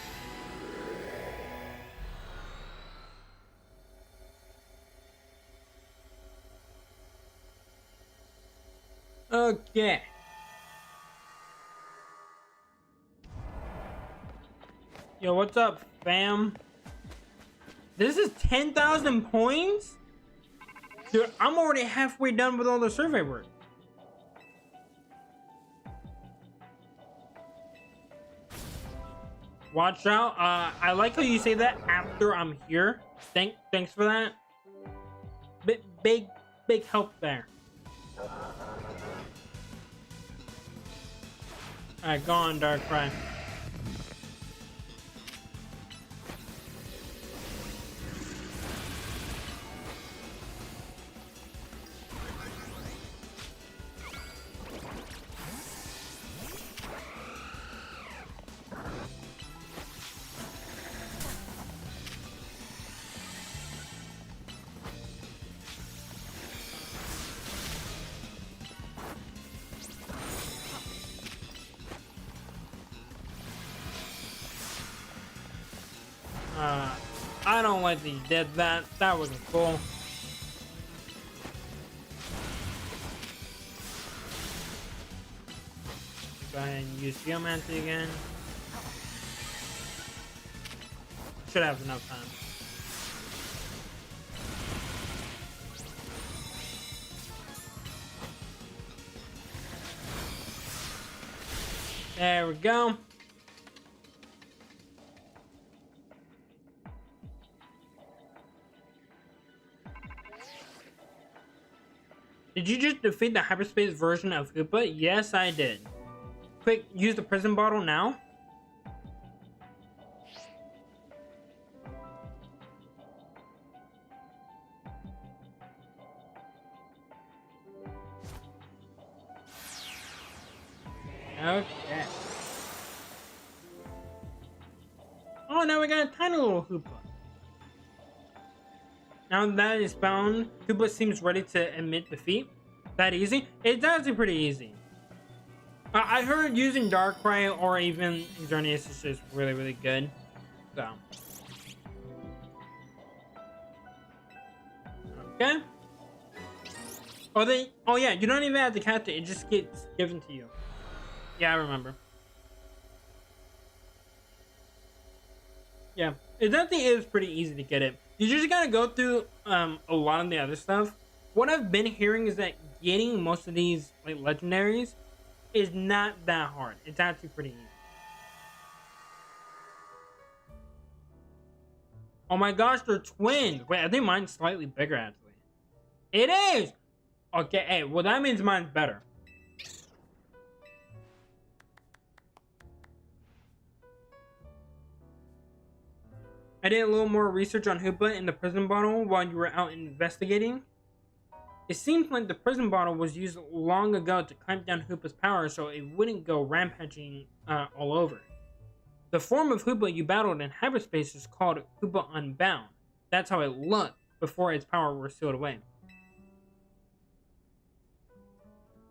Okay. Yo, what's up, fam? This is 10,000 points? Dude, I'm already halfway done with all the survey work. Watch out. I like how you say that after I'm here. Thanks for that. Big help there. Alright, go on, Darkrai. I don't like that you did that. That wasn't cool. Go ahead and use Geomancy again. Should have enough time. There we go. Did you just defeat the hyperspace version of Koopa? Yes, I did. Quick, use the prison bottle now. Okay. Oh, now we got a tiny little Koopa. Now that is bound, Koopa seems ready to admit defeat. That easy? It's actually pretty easy. I heard using Darkrai or even Xerneas is just really good. So. Okay. Oh yeah, you don't even have to catch it. It just gets given to you. Yeah, I remember. Yeah, it definitely is pretty easy to get it. You just gotta go through a lot of the other stuff. What I've been hearing is that getting most of these like legendaries is not that hard. It's actually pretty easy. Oh my gosh, they're twins. Wait, I think mine's slightly bigger actually. It is. Okay, hey, well that means mine's better. I did a little more research on Hoopa in the prison bottle while you were out investigating. It seems like the prison bottle was used long ago to clamp down Hoopa's power so it wouldn't go rampaging all over. The form of Hoopa you battled in hyperspace is called Hoopa Unbound. That's how it looked before its power was sealed away.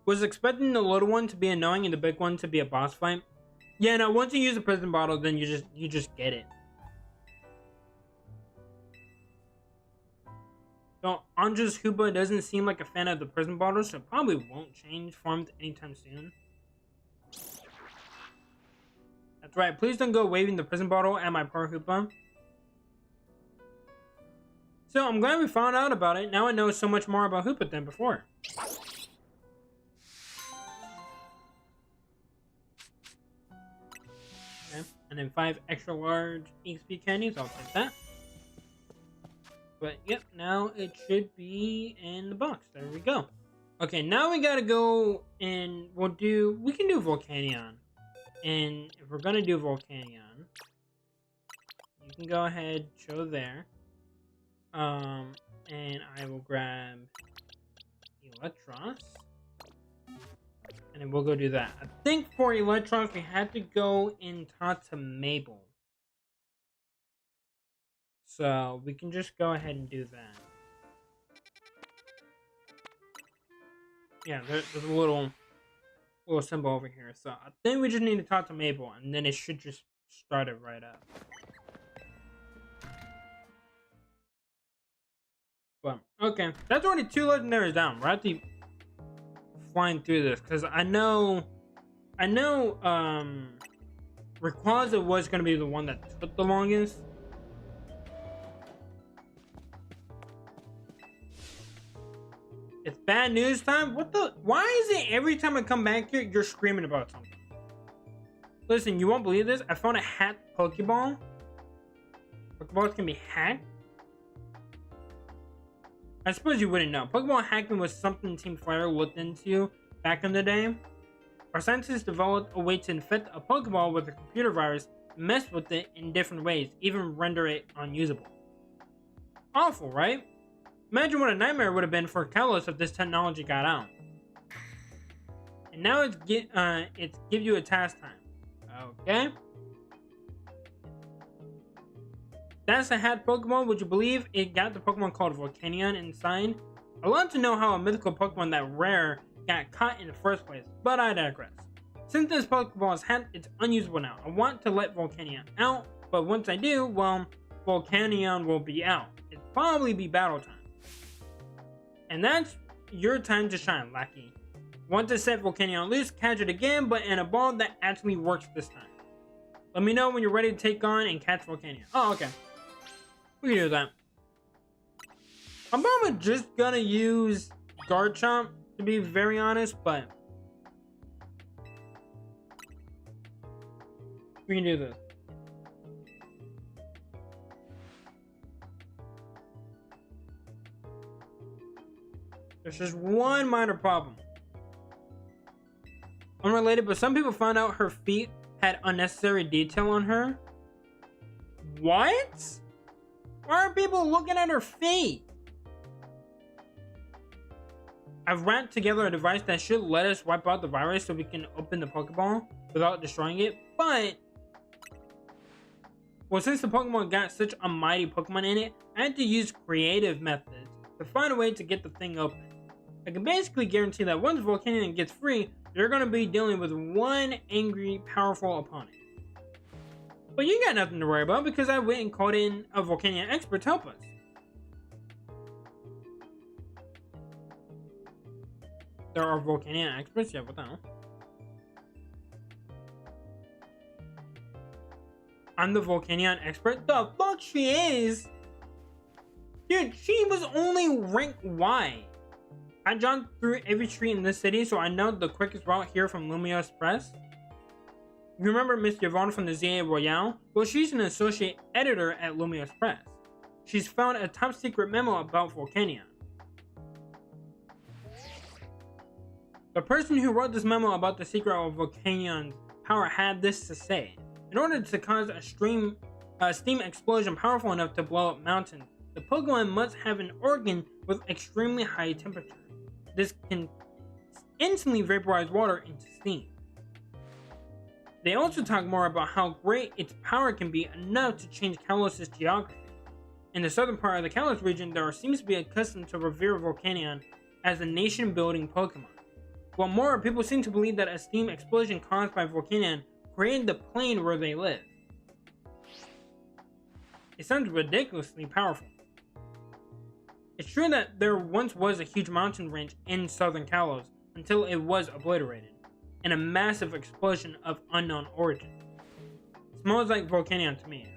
Was expecting the little one to be annoying and the big one to be a boss fight. Yeah, no, once you use the prison bottle, then you just get it. So, Anja's Hoopa doesn't seem like a fan of the prison bottle, so probably won't change forms anytime soon. That's right, please don't go waving the prison bottle at my poor Hoopa. So, I'm glad we found out about it. Now I know so much more about Hoopa than before. Okay, and then 5 extra large XP candies, I'll take that. But yep, now it should be in the box. There we go. Okay, now we gotta go and we can do Volcanion. And if we're gonna do Volcanion, you can go ahead, show there. And I will grab Electros. And then we'll go do that. I think for Electros, we had to go and talk to Mabel. So we can just go ahead and do that. Yeah, there's a little little symbol over here. So I think we just need to talk to Mabel, and then it should just start it right up. But okay, that's already 2 legendaries down. We're actually flying through this because I know, Rayquaza was gonna be the one that took the longest. It's bad news time? What the? Why is it every time I come back here, you're screaming about something? Listen, you won't believe this. I found a hacked Pokeball. Pokeballs can be hacked? I suppose you wouldn't know. Pokeball hacking was something Team Flare looked into back in the day. Our scientists developed a way to infect a Pokeball with a computer virus, mess with it in different ways, even render it unusable. Awful, right? Imagine what a nightmare it would have been for Kalos if this technology got out. And now it's give you a task time. Okay. That's a hat Pokemon. Would you believe it got the Pokemon called Volcanion inside? I love to know how a mythical Pokemon that rare got caught in the first place, but I digress. Since this Pokeball is hat, it's unusable now. I want to let Volcanion out, but once I do, well, Volcanion will be out. It'll probably be battle time. And that's your time to shine, Lackey. Want to set Volcanion loose, catch it again, but in a ball that actually works this time. Let me know when you're ready to take on and catch Volcanion. Oh, okay. We can do that. I'm probably just gonna use Garchomp, to be very honest, but we can do this. There's just one minor problem. Unrelated, but some people found out her feet had unnecessary detail on her. What? Why are people looking at her feet? I've wrapped together a device that should let us wipe out the virus so we can open the Pokeball without destroying it, but well, since the Pokemon got such a mighty Pokemon in it, I had to use creative methods to find a way to get the thing open. I can basically guarantee that once Volcanion gets free, you're going to be dealing with one angry, powerful opponent. But you got nothing to worry about because I went and called in a Volcanion expert to help us. There are Volcanion experts? Yeah, what the hell? I'm the Volcanion expert? The fuck she is? Dude, she was only rank Y. I jumped through every street in this city, so I know the quickest route here from Lumia Express. You remember Miss Yvonne from the ZA Royale? Well, she's an associate editor at Lumia Express. She's found a top secret memo about Volcanion. The person who wrote this memo about the secret of Volcanion's power had this to say. In order to cause a steam explosion powerful enough to blow up mountains, the Pokemon must have an organ with extremely high temperature. This can instantly vaporize water into steam. They also talk more about how great its power can be enough to change Kalos' geography. In the southern part of the Kalos region, there seems to be accustomed to revere Volcanion as a nation-building Pokemon. While more people seem to believe that a steam explosion caused by Volcanion created the plane where they live. It sounds ridiculously powerful. It's true that there once was a huge mountain range in southern Kalos until it was obliterated in a massive explosion of unknown origin. Smells like Volcanion to me.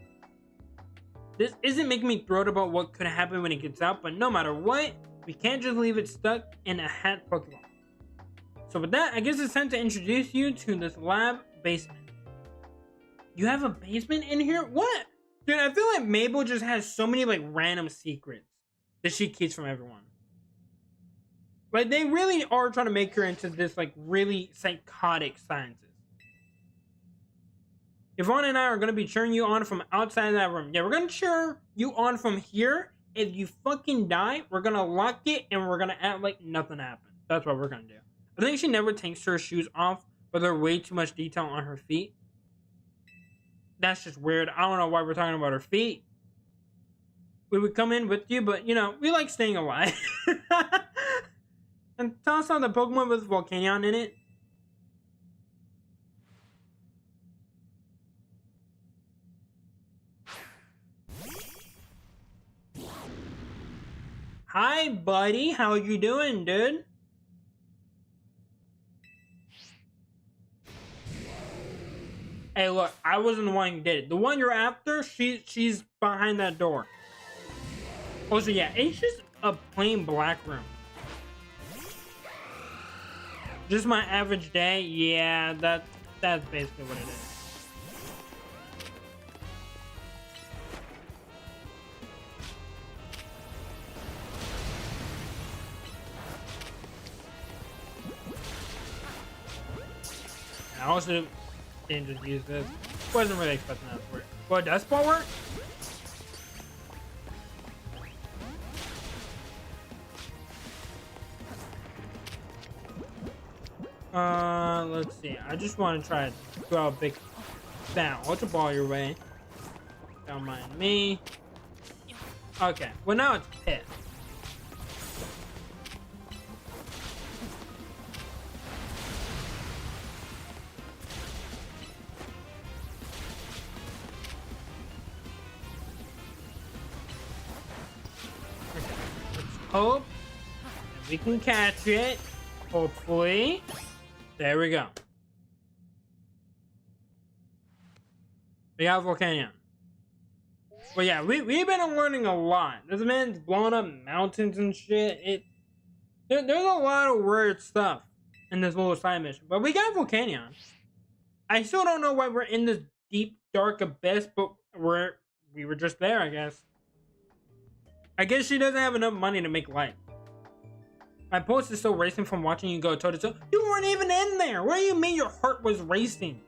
This isn't making me thrilled about what could happen when it gets out, but no matter what, we can't just leave it stuck in a hat Pokemon. So with that, I guess it's time to introduce you to this lab basement. You have a basement in here? What? Dude, I feel like Mabel just has so many like random secrets that she keeps from everyone. Like they really are trying to make her into this like really psychotic scientist. Yvonne and I are going to be cheering you on from outside that room. Yeah, we're going to cheer you on from here. If you fucking die, we're going to lock it and we're going to act like nothing happened. That's what we're going to do. I think she never takes her shoes off, but there's way too much detail on her feet. That's just weird. I don't know why we're talking about her feet. We would come in with you, but you know, we like staying alive. And toss on the Pokemon with Volcanion in it. Hi, buddy. How you doing, dude? Hey, look, I wasn't the one who did it. The one you're after, she's behind that door. Also, yeah, it's just a plain black room. Just my average day. Yeah, that's basically what it is. I also didn't just use this. Wasn't really expecting that to work. What, does spot work? Let's see. I just want to try to throw a big bam. Ultra ball your way. Don't mind me. Okay. Well, now it's pit. Okay. Let's hope that we can catch it. Hopefully. There we go. We got Volcanion. But yeah, we've been learning a lot. This man's blowing up mountains and shit. There's a lot of weird stuff in this little side mission. But we got Volcanion. I still don't know why we're in this deep, dark abyss, but we were just there, I guess. I guess she doesn't have enough money to make light. My pulse is still racing from watching you go toe to toe. You weren't even in there. What do you mean your heart was racing?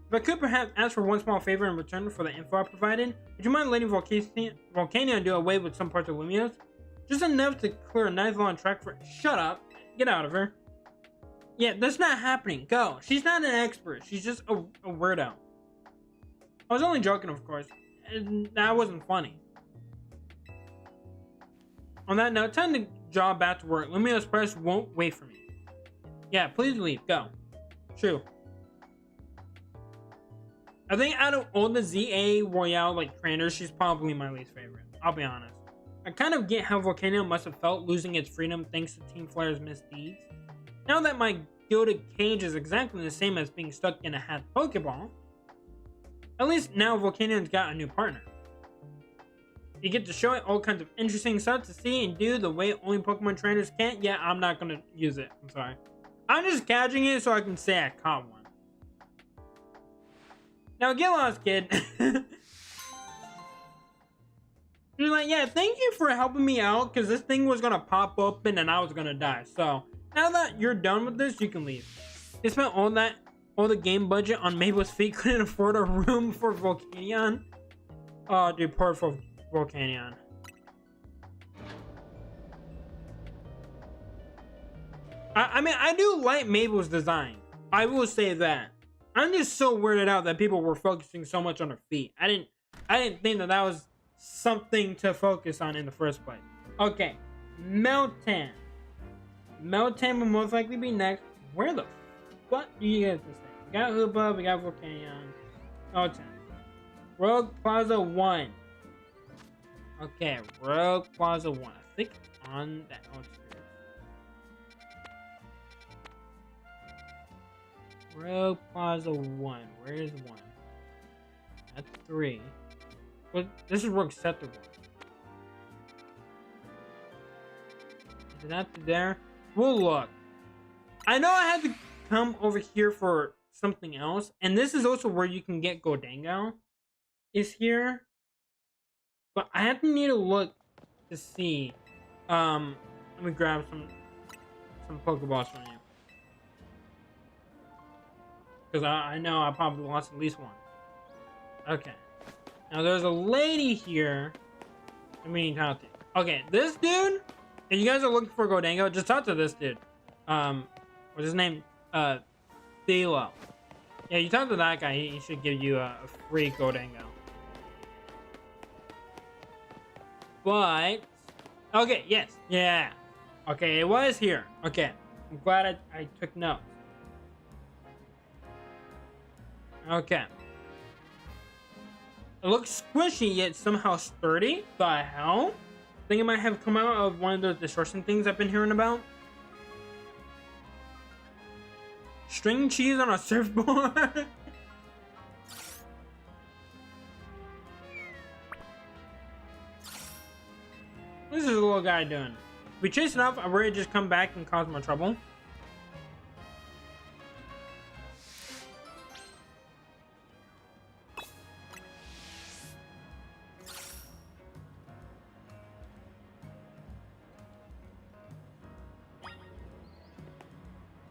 If I could perhaps ask for one small favor in return for the info I provided, would you mind letting Volcanion do away with some parts of Lumios? Just enough to clear a nice long track for— Shut up. Get out of her. Yeah, that's not happening. Go. She's not an expert. She's just a weirdo. I was only joking, of course. And that wasn't funny. On that note, time to job back to work. Lumia Express won't wait for me. Yeah, please leave. Go. True. I think out of all the ZA Royale like trainers, she's probably my least favorite. I'll be honest. I kind of get how Volcano must have felt losing its freedom thanks to Team Flare's misdeeds. Now that my gilded cage is exactly the same as being stuck in a hat Pokeball, at least now Volcanion's got a new partner. You get to show it all kinds of interesting stuff to see and do the way only Pokemon trainers can't. Yeah, I'm not gonna use it. I'm sorry. I'm just catching it so I can say I caught one. Now get lost, kid. You're like, yeah, thank you for helping me out because this thing was gonna pop open and I was gonna die. So now that you're done with this, you can leave. They spent all the game budget on Mabel's feet, couldn't afford a room for Volcanion. Oh, dude, poor Volcanion. I mean, I do like Mabel's design. I will say that. I'm just so weirded out that people were focusing so much on her feet. I didn't think that was something to focus on in the first place. Okay, Meltan. Meltan will most likely be next. Where the fuck do you get this thing? We got Hoopa, we got Volcanion. Meltan. Rogue Plaza 1. Okay, Rogue Plaza 1. I think on that outskirts. Rogue Plaza 1. Where is 1? That's 3. Well, this is Rogue Sector 1. Is it not there? We'll look. I know I had to come over here for something else. And this is also where you can get Godango. Is here. But I have to need to look to see. Let me grab some Pokeballs from you. Because I know I probably lost at least one. Okay. Now there's a lady here that we need to talk to. Okay, this dude, if you guys are looking for Godango, just talk to this dude. What's his name? Thelo. Yeah, you talk to that guy, he should give you a free Godango. But okay, yes, yeah. Okay, it was here. Okay, I'm glad I took notes. Okay. It looks squishy yet somehow sturdy. The hell? think it might have come out of one of the distortion things I've been hearing about. String cheese on a surfboard. What is this little guy doing? If we chase enough, I'm ready to just come back and cause more trouble.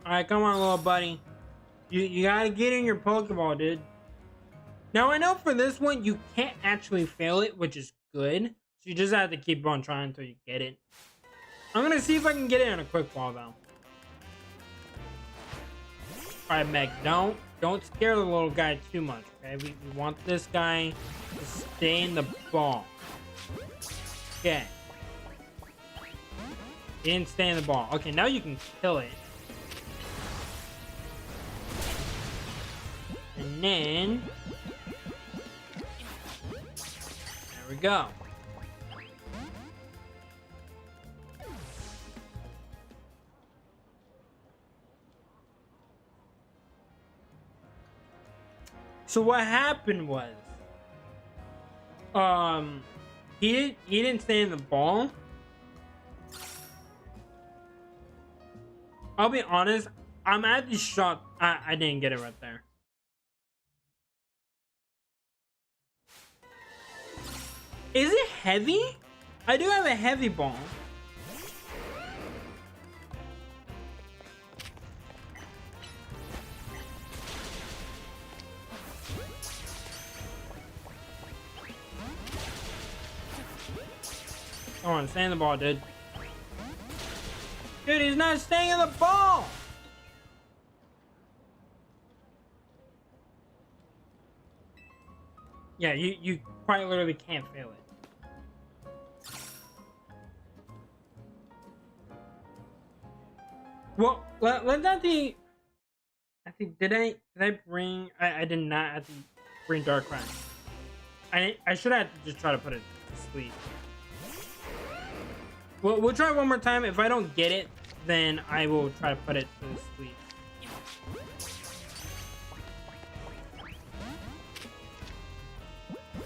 Alright, come on, little buddy. You gotta get in your Pokeball, dude. Now, I know for this one, you can't actually fail it, which is good. So you just have to keep on trying until you get it. I'm gonna see if I can get it in a quick ball, though. Alright, Meg, don't scare the little guy too much, okay? We want this guy to stay in the ball. Okay. He didn't stay in the ball. Okay, now you can kill it. And then... there we go. So what happened was... he didn't stay in the ball. I'll be honest, I'm actually shocked I didn't get it right there. Is it heavy? I do have a heavy ball. Come on, stay in the ball, dude. Dude, he's not staying in the ball! Yeah, you quite literally can't fail it. Well, let's not the... I think, did I bring... I did not have to bring Darkrai. I should have to just try to put it to sleep. Well, we'll try one more time. If I don't get it, then I will try to put it to sleep.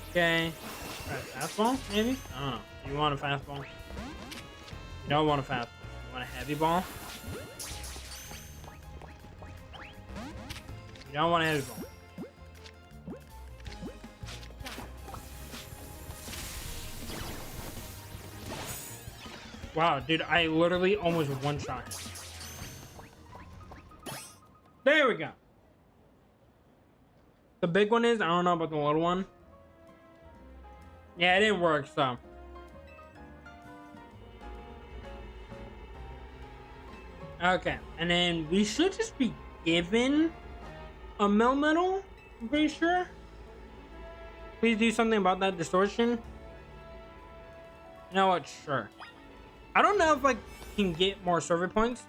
Okay. Fastball, maybe? I don't know. You want a fastball? You don't want a fastball. You want a heavy ball? You don't want a heavy ball. Wow, dude, I literally almost one-shot him. There we go. The big one is, I don't know about the little one. Yeah, it didn't work, so. Okay, and then we should just be given a Melmetal, I'm pretty sure. Please do something about that distortion. You know what? Sure. I don't know if I can get more server points.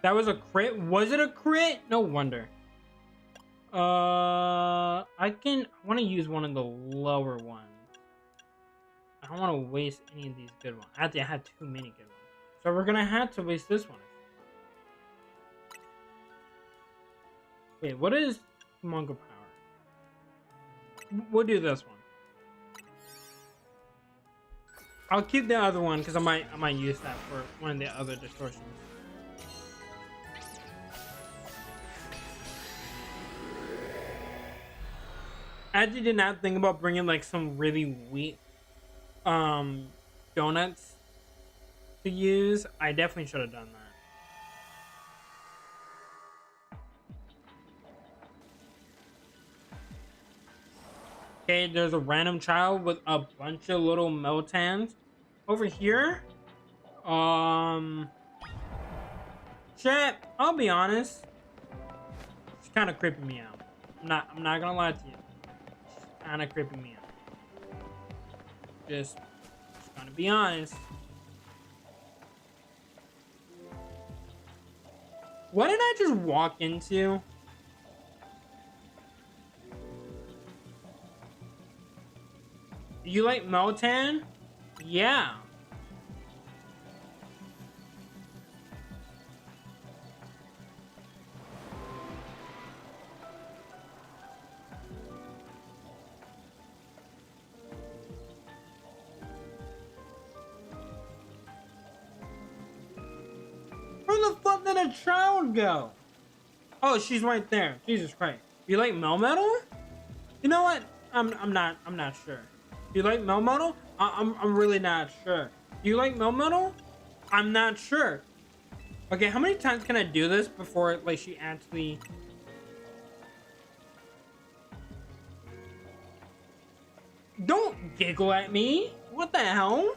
That was a crit. Was it a crit? No wonder. I want to use one of the lower ones. I don't want to waste any of these good ones. Actually, I have too many good ones. So we're going to have to waste this one. Wait, what is Mongo Power? We'll do this one. I'll keep the other one because I might use that for one of the other distortions. I actually did not think about bringing like some really weak donuts to use. I definitely should have done that. Okay, there's a random child with a bunch of little Meltans over here. Chat, I'll be honest. It's kind of creeping me out. I'm not gonna lie to you. It's kind of creeping me out. Just gonna be honest. What did I just walk into? You like Meltan? Yeah. Where the fuck did a child go? Oh, she's right there. Jesus Christ. You like Melmetal? You know what? I'm not sure. You like Melmetal? I'm really not sure. Do you like Melmetal? I'm not sure. Okay, how many times can I do this before like she actually? Don't giggle at me. What the hell?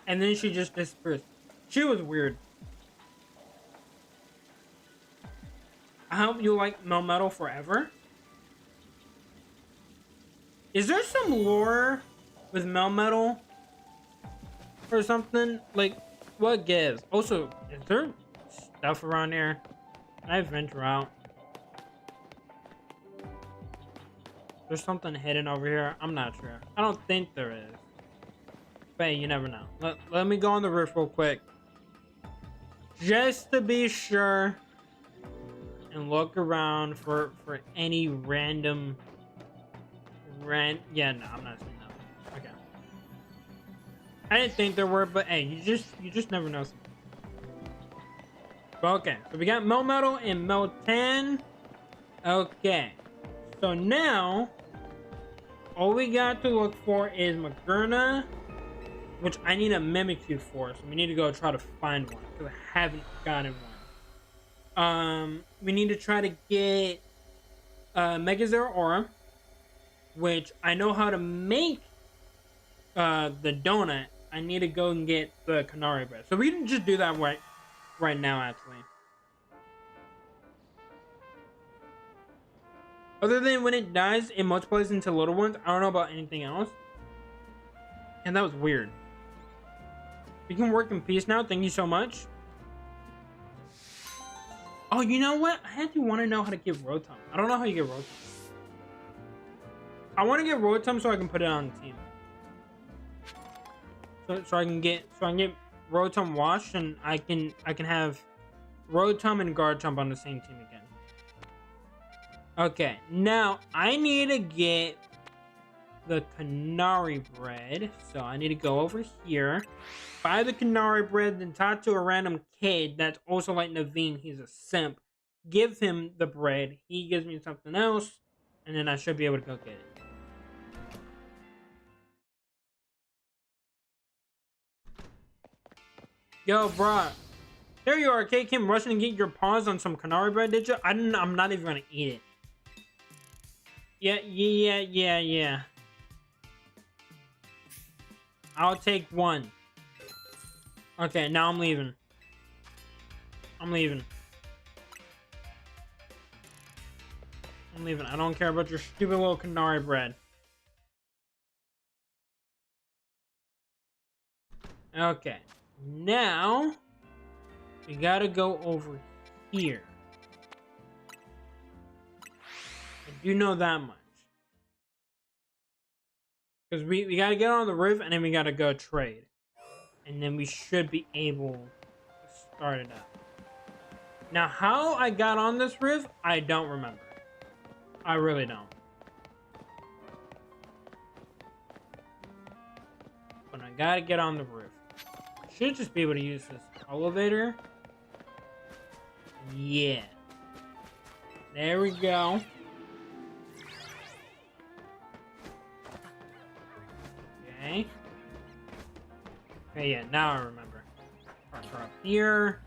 And then she just dispersed. She was weird. I hope you like Melmetal forever. Is there some lore with Melmetal or something? Like, what gives? Also, is there stuff around here? Can I venture out? There's something hidden over here. I'm not sure. I don't think there is. But hey, you never know. Let me go on the roof real quick. Just to be sure. And look around for any random... Yeah, no, I'm not saying that. Okay. I didn't think there were, but hey, you just never know. Okay, so we got Melmetal and Meltan. Okay. So now, all we got to look for is Magerna, which I need a Mimikyu for, so we need to go try to find one, because I haven't gotten one. We need to try to get Megazero Aura, which I know how to make the donut. I need to go and get the Canary bread. So we can just do that right now, actually. Other than when it dies, it multiplies into little ones. I don't know about anything else. And that was weird. We can work in peace now. Thank you so much. Oh, you know what? I actually want to know how to get Rotom. I don't know how you get Rotom. I want to get Rotom so I can put it on the team. So I can get Rotom washed, and I can have Rotom and Garchomp on the same team again. Okay, now I need to get the Canary bread. So I need to go over here, buy the Canary bread, then talk to a random kid that's also like Naveen. He's a simp. Give him the bread. He gives me something else, and then I should be able to go get it. Yo, bruh. There you are, K. Kim, rushing to get your paws on some Canary bread, did you? I'm not even gonna eat it. Yeah. I'll take one. Okay, now I'm leaving. I'm leaving. I don't care about your stupid little Canary bread. Okay. Now, we gotta go over here. I do know that much. Because we gotta get on the roof, and then we gotta go trade. And then we should be able to start it up. Now, how I got on this roof, I don't remember. I really don't. But I gotta get on the roof. Should just be able to use this elevator. Yeah. There we go. Okay. Okay, yeah, now I remember. Parts are up here.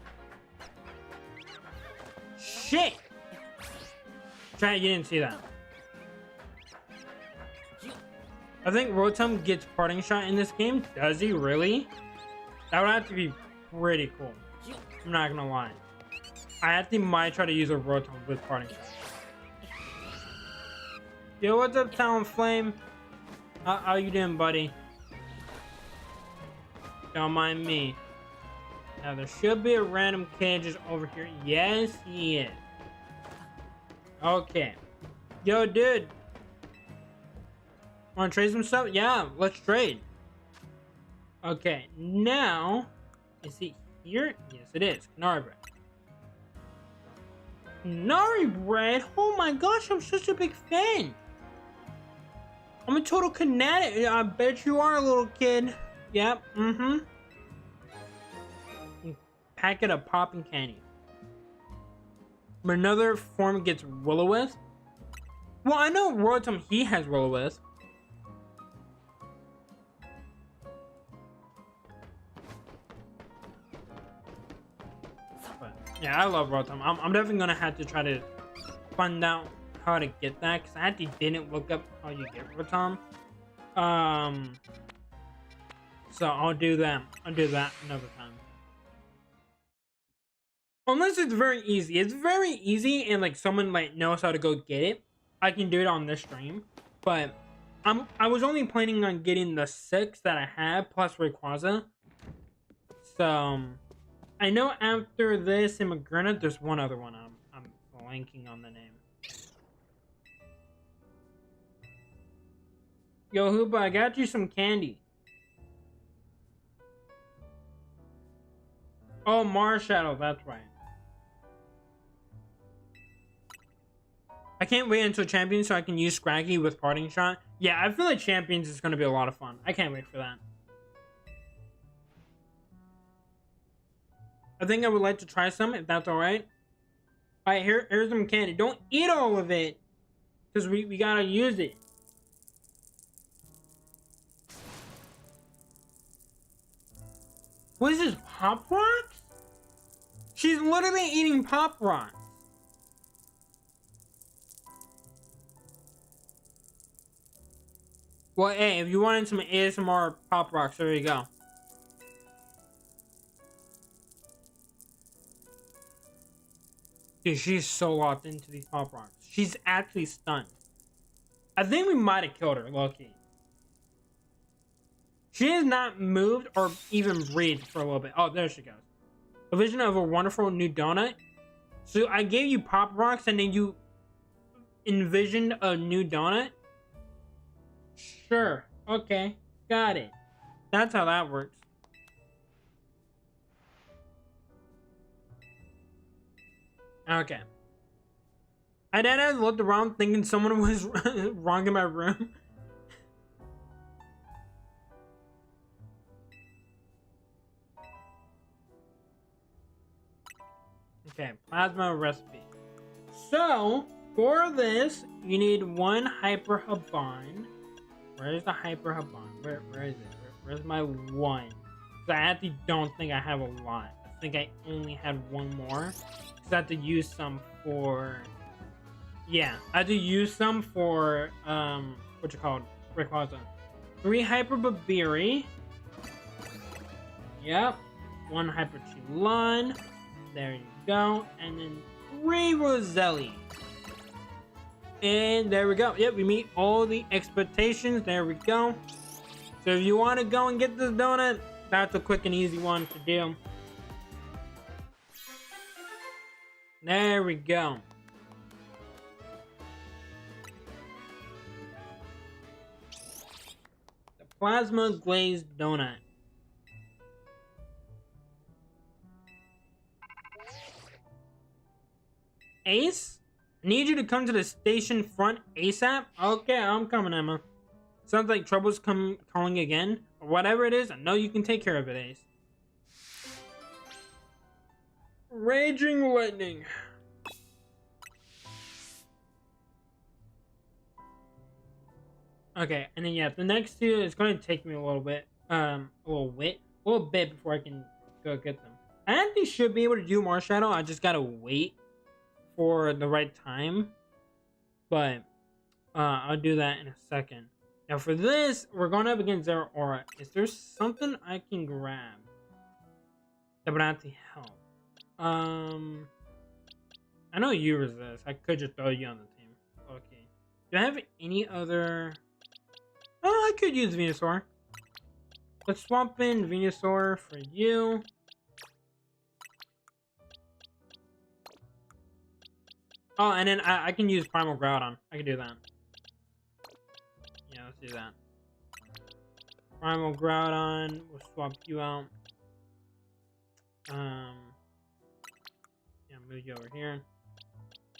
Shit! Chat, you didn't see that. I think Rotom gets parting shot in this game. Does he really? That would have to be pretty cool. I'm not gonna lie. I actually might try to use a Rotom with parting shot. Yo, what's up, Talonflame? How you doing, buddy? Don't mind me. Now, there should be a random kid just over here. Yes, he is. Okay. Yo, dude. Want to trade some stuff? Yeah, let's trade. Okay, now, is it here? Yes, it is. Canary bread. Canary bread? Oh my gosh, I'm such a big fan. I'm a total fanatic. I bet you are, little kid. Yep, Packet of popping candy. But another form gets Will-O-Wisp. Well, I know Rotom, he has Will-O-Wisp. Yeah, I love Rotom. I'm definitely gonna have to try to find out how to get that, because I actually didn't look up how you get Rotom. So I'll do that. I'll do that another time. Unless it's very easy. It's very easy and like someone like knows how to go get it. I can do it on this stream. But I was only planning on getting the 6 that I have plus Rayquaza. So I know after this Immigrant, there's one other one. I'm blanking on the name. Yo, Hoopa, I got you some candy. Oh, Marshadow, that's right. I can't wait until Champions so I can use Scraggy with Parting Shot. Yeah, I feel like Champions is going to be a lot of fun. I can't wait for that. I think I would like to try some, if that's alright. Alright, here's some candy. Don't eat all of it, because we got to use it. What is this, Pop Rocks? She's literally eating Pop Rocks. Well, hey, if you wanted some ASMR Pop Rocks, there you go. Dude, she's so locked into these Pop Rocks. She's actually stunned. I think we might have killed her, low-key. She has not moved or even breathed for a little bit. Oh, there she goes. A vision of a wonderful new donut. So I gave you Pop Rocks and then you envisioned a new donut? Sure. Okay. Got it. That's how that works. Okay. I then I looked around thinking someone was wrong in my room. Okay, plasma recipe. So, for this, you need 1 Hyper Habon. Where's the Hyper Habon? Where is it? Where's my 1? Because I actually don't think I have a lot. I think I only had 1 more. Because I have to use some for... Yeah, I had to use some for, what you call it? Rayquaza. 3 Hyper Babiri. Yep. 1 Hyper Chilon. There you go. And then 3 Roselli. And there we go. Yep, we meet all the expectations. There we go. So if you want to go and get this donut, that's a quick and easy one to do. There we go. The plasma glazed donut. Ace? I need you to come to the station front ASAP? Okay, I'm coming, Emma. Sounds like trouble's calling again. Or whatever it is, I know you can take care of it, Ace. Raging lightning. Okay, and then yeah, the next 2 is going to take me a little bit before I can go get them. I actually should be able to do Marshadow. I just gotta wait for the right time, but I'll do that in a second. Now for this, we're going up against Zero Aura. Is there something I can grab that would actually help? I know you resist. I could just throw you on the team. Okay. Do I have any other... Oh, I could use Venusaur. Let's swap in Venusaur for you. Oh, and then I can use Primal Groudon. I can do that. Yeah, let's do that. Primal Groudon. We'll swap you out. Yeah, move you over here.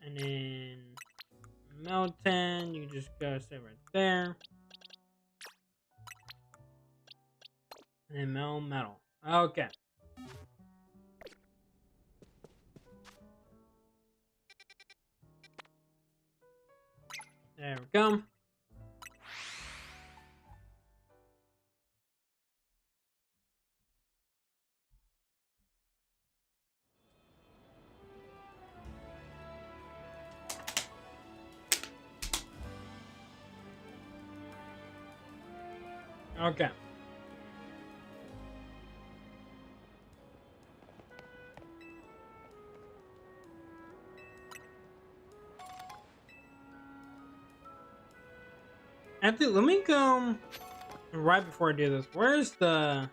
And then Melton, you just go stay right there. And then Metal. Okay. There we go. Okay. Actually, let me go right before I do this. Where's the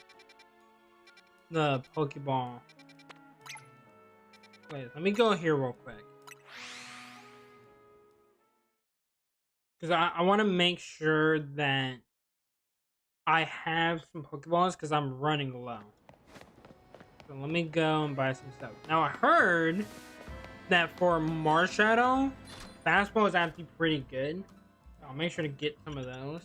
Pokeball? Wait, let me go here real quick. Because I want to make sure that I have some Pokeballs because I'm running low. So let me go and buy some stuff. Now I heard that for Marshadow, Fastball is actually pretty good. I'll make sure to get some of those.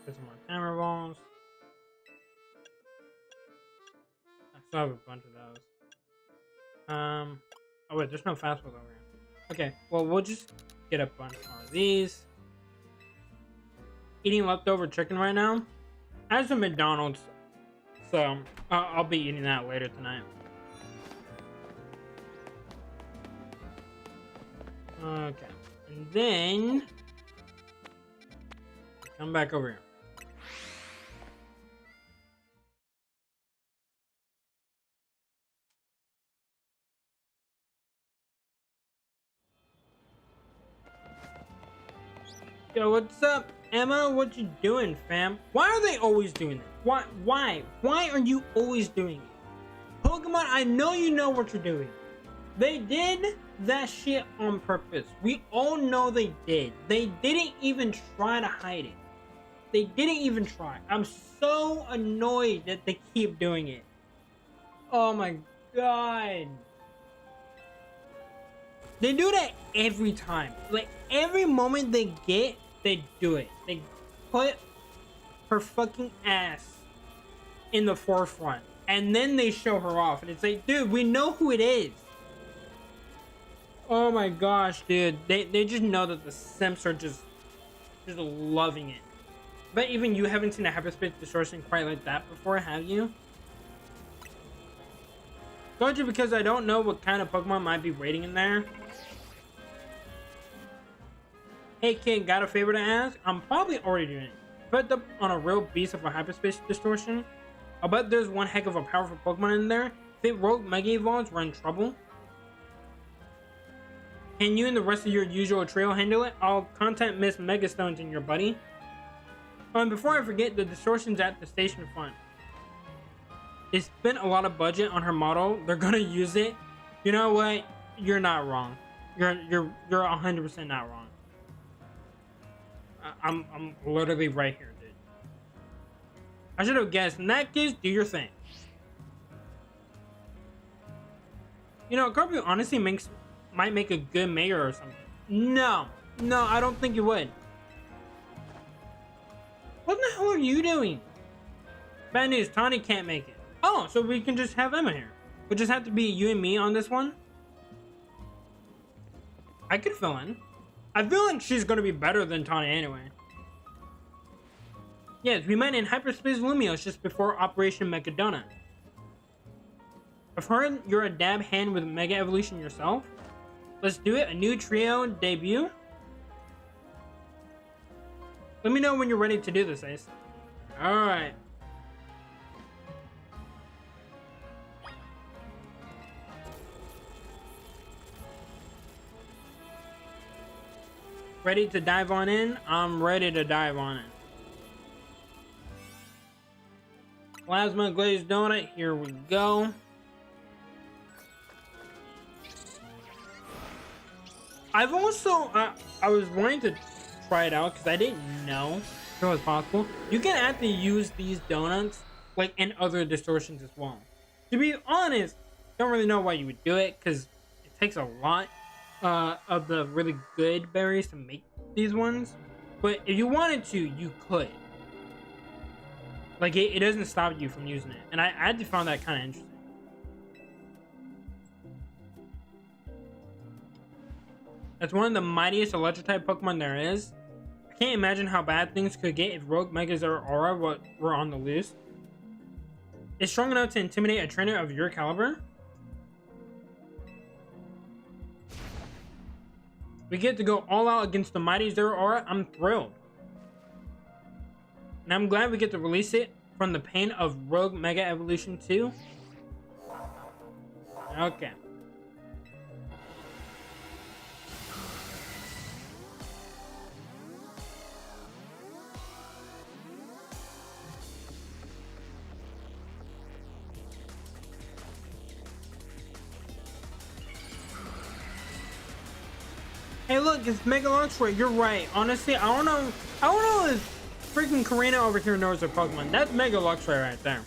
Get some more Hammer Balls. I still have a bunch of those. Oh wait, there's no Fastballs over here. Okay, well we'll just get a bunch more of these. Eating leftover chicken right now. I have some McDonald's, so I'll be eating that later tonight. Okay, and then come back over here. Yo, what's up, Emma? What you doing, fam? Why are they always doing it? Why are you always doing it? Pokemon, I know you know what you're doing. They did that shit on purpose. We all know they did. They didn't even try to hide it. They didn't even try. I'm so annoyed that they keep doing it. Oh my god. They do that every time. Like, every moment they get, they do it. They put her fucking ass in the forefront. And then they show her off. And it's like, dude, we know who it is. Oh my gosh, dude. They just know that the simps are just loving it. But even you haven't seen a hyperspace distortion quite like that before, have you? Told you because I don't know what kind of Pokemon might be waiting in there. Hey kid, got a favor to ask? I'm probably already doing it. Put up on a real beast of a hyperspace distortion. I bet there's one heck of a powerful Pokemon in there. If it Rogue Mega Evolves, we're in trouble. Can you and the rest of your usual trio handle it? I'll contact Miss Megastones in your buddy. Before I forget, the distortion's at the station front. They spent a lot of budget on her model. They're gonna use it. You know what? You're not wrong. You're 100% not wrong. I'm literally right here, dude. I should have guessed. In that case, do your thing. You know, Kirby honestly might make a good mayor or something. No, I don't think you would. What the hell are you doing? Bad news, Tawny can't make it. Oh, so we can just have Emma here. We'll just have to be you and me on this one. I could fill in. I feel like she's gonna be better than Tawny anyway. Yes, we met in Hyperspace Lumios just before Operation Megadona. I've heard you're a dab hand with Mega Evolution yourself. Let's do it. A new trio debut. Let me know when you're ready to do this, Ace. Alright. Ready to dive on in? I'm ready to dive on in. Plasma glazed donut. Here we go. I've also I was wanting to try it out because I didn't know if it was possible. You can actually use these donuts like in other distortions as well. To be honest, don't really know why you would do it because it takes a lot of the really good berries to make these ones. But if you wanted to, you could. Like it doesn't stop you from using it, and I actually found that kind of interesting. That's one of the mightiest electric type Pokemon there is. I can't imagine how bad things could get if Rogue Mega Zeraora were on the loose. It's strong enough to intimidate a trainer of your caliber. We get to go all out against the mighty Zeraora. I'm thrilled. And I'm glad we get to release it from the pain of Rogue Mega Evolution 2. Okay. Hey, look, it's Mega Luxray. You're right. Honestly, I don't know if freaking Karina over here knows her Pokemon. That's Mega Luxray right there.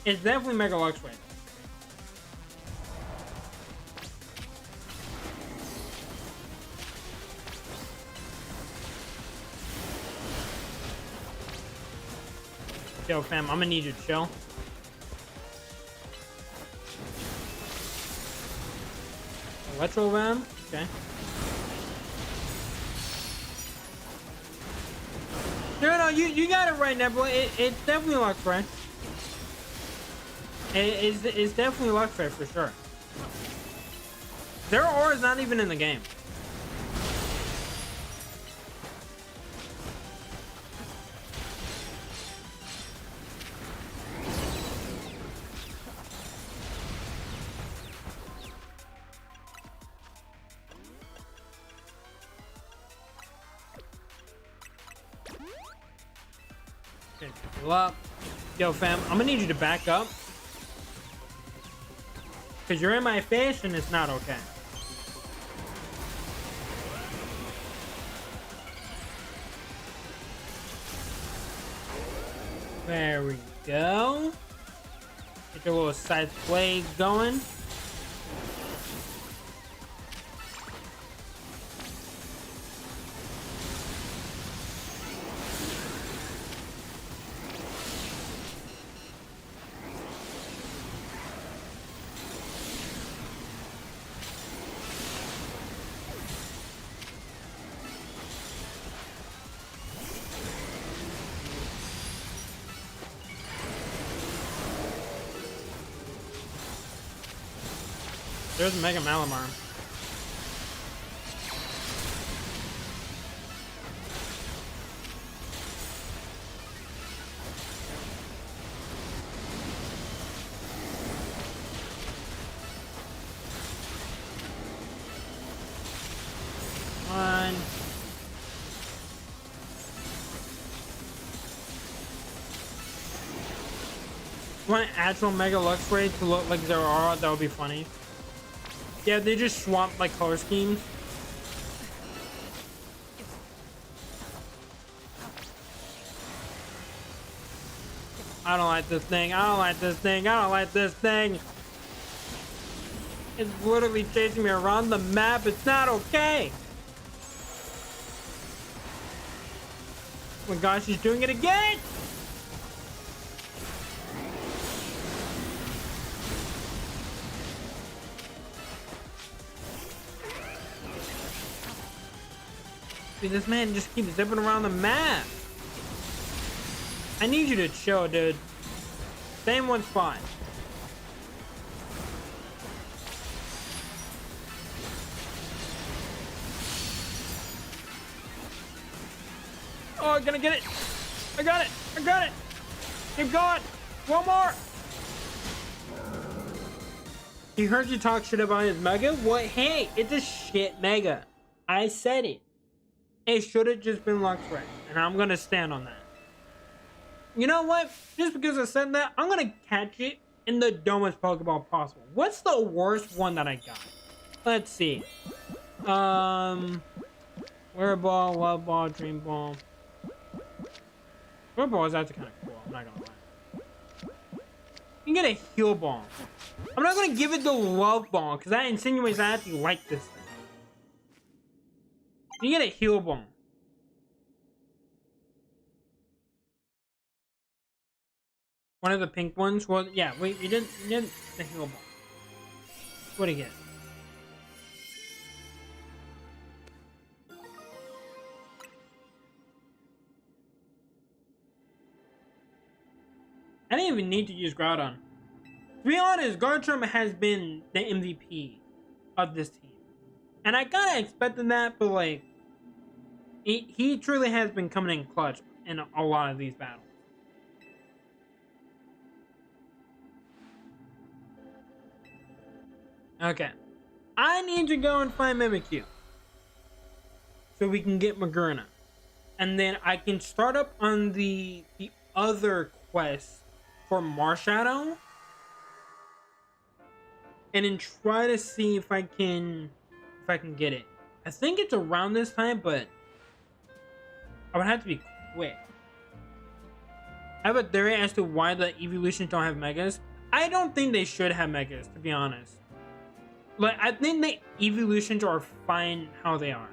It's definitely Mega Luxray. Yo, fam, I'm gonna need you to chill. Electro Ram? Okay. No, you got it right, Nebula. It's definitely Luxray. It's definitely Luxray for sure. Their aura is not even in the game. Up. Yo, fam, I'm gonna need you to back up because you're in my face and it's not okay. There we go. Get your little side play going. There's Mega Malamar. One. Want actual Mega Luxray to look like Zeraora? That would be funny. Yeah, they just swapped like color schemes. I don't like this thing. I don't like this thing. I don't like this thing. It's literally chasing me around the map. It's not okay. Oh my gosh, she's doing it again. Dude, this man just keeps zipping around the map. I need you to chill, dude. Stay in one spot. Oh, I'm gonna get it. I got it. I got it. Keep going. One more. He heard you talk shit about his Mega? What? Hey, it's a shit Mega. I said it. It should have just been Luxray, and I'm gonna stand on that. You know what? Just because I said that, I'm gonna catch it in the dumbest Pokeball possible. What's the worst one that I got? Let's see. Wear Ball, Love Ball, Dream Ball. Wear Ball is actually kind of cool. I'm not gonna lie. You can get a Heal Ball. I'm not gonna give it the Love Ball because that insinuates I actually like this thing. You get a Heal Ball. One of the pink ones. Well, yeah. Wait, you didn't the Heal Ball. What do you get? I didn't even need to use Groudon. To be honest, Garchomp has been the MVP of this team. And I kinda expected that, but like he truly has been coming in clutch in a lot of these battles. Okay. I need to go and find Mimikyu. So we can get Magearna. And then I can start up on the other quest for Marshadow. And then try to see if I can get it. I think it's around this time, but I would have to be quick. I have a theory as to why the evolutions don't have megas. I don't think they should have megas, to be honest. Like, I think the evolutions are fine how they are.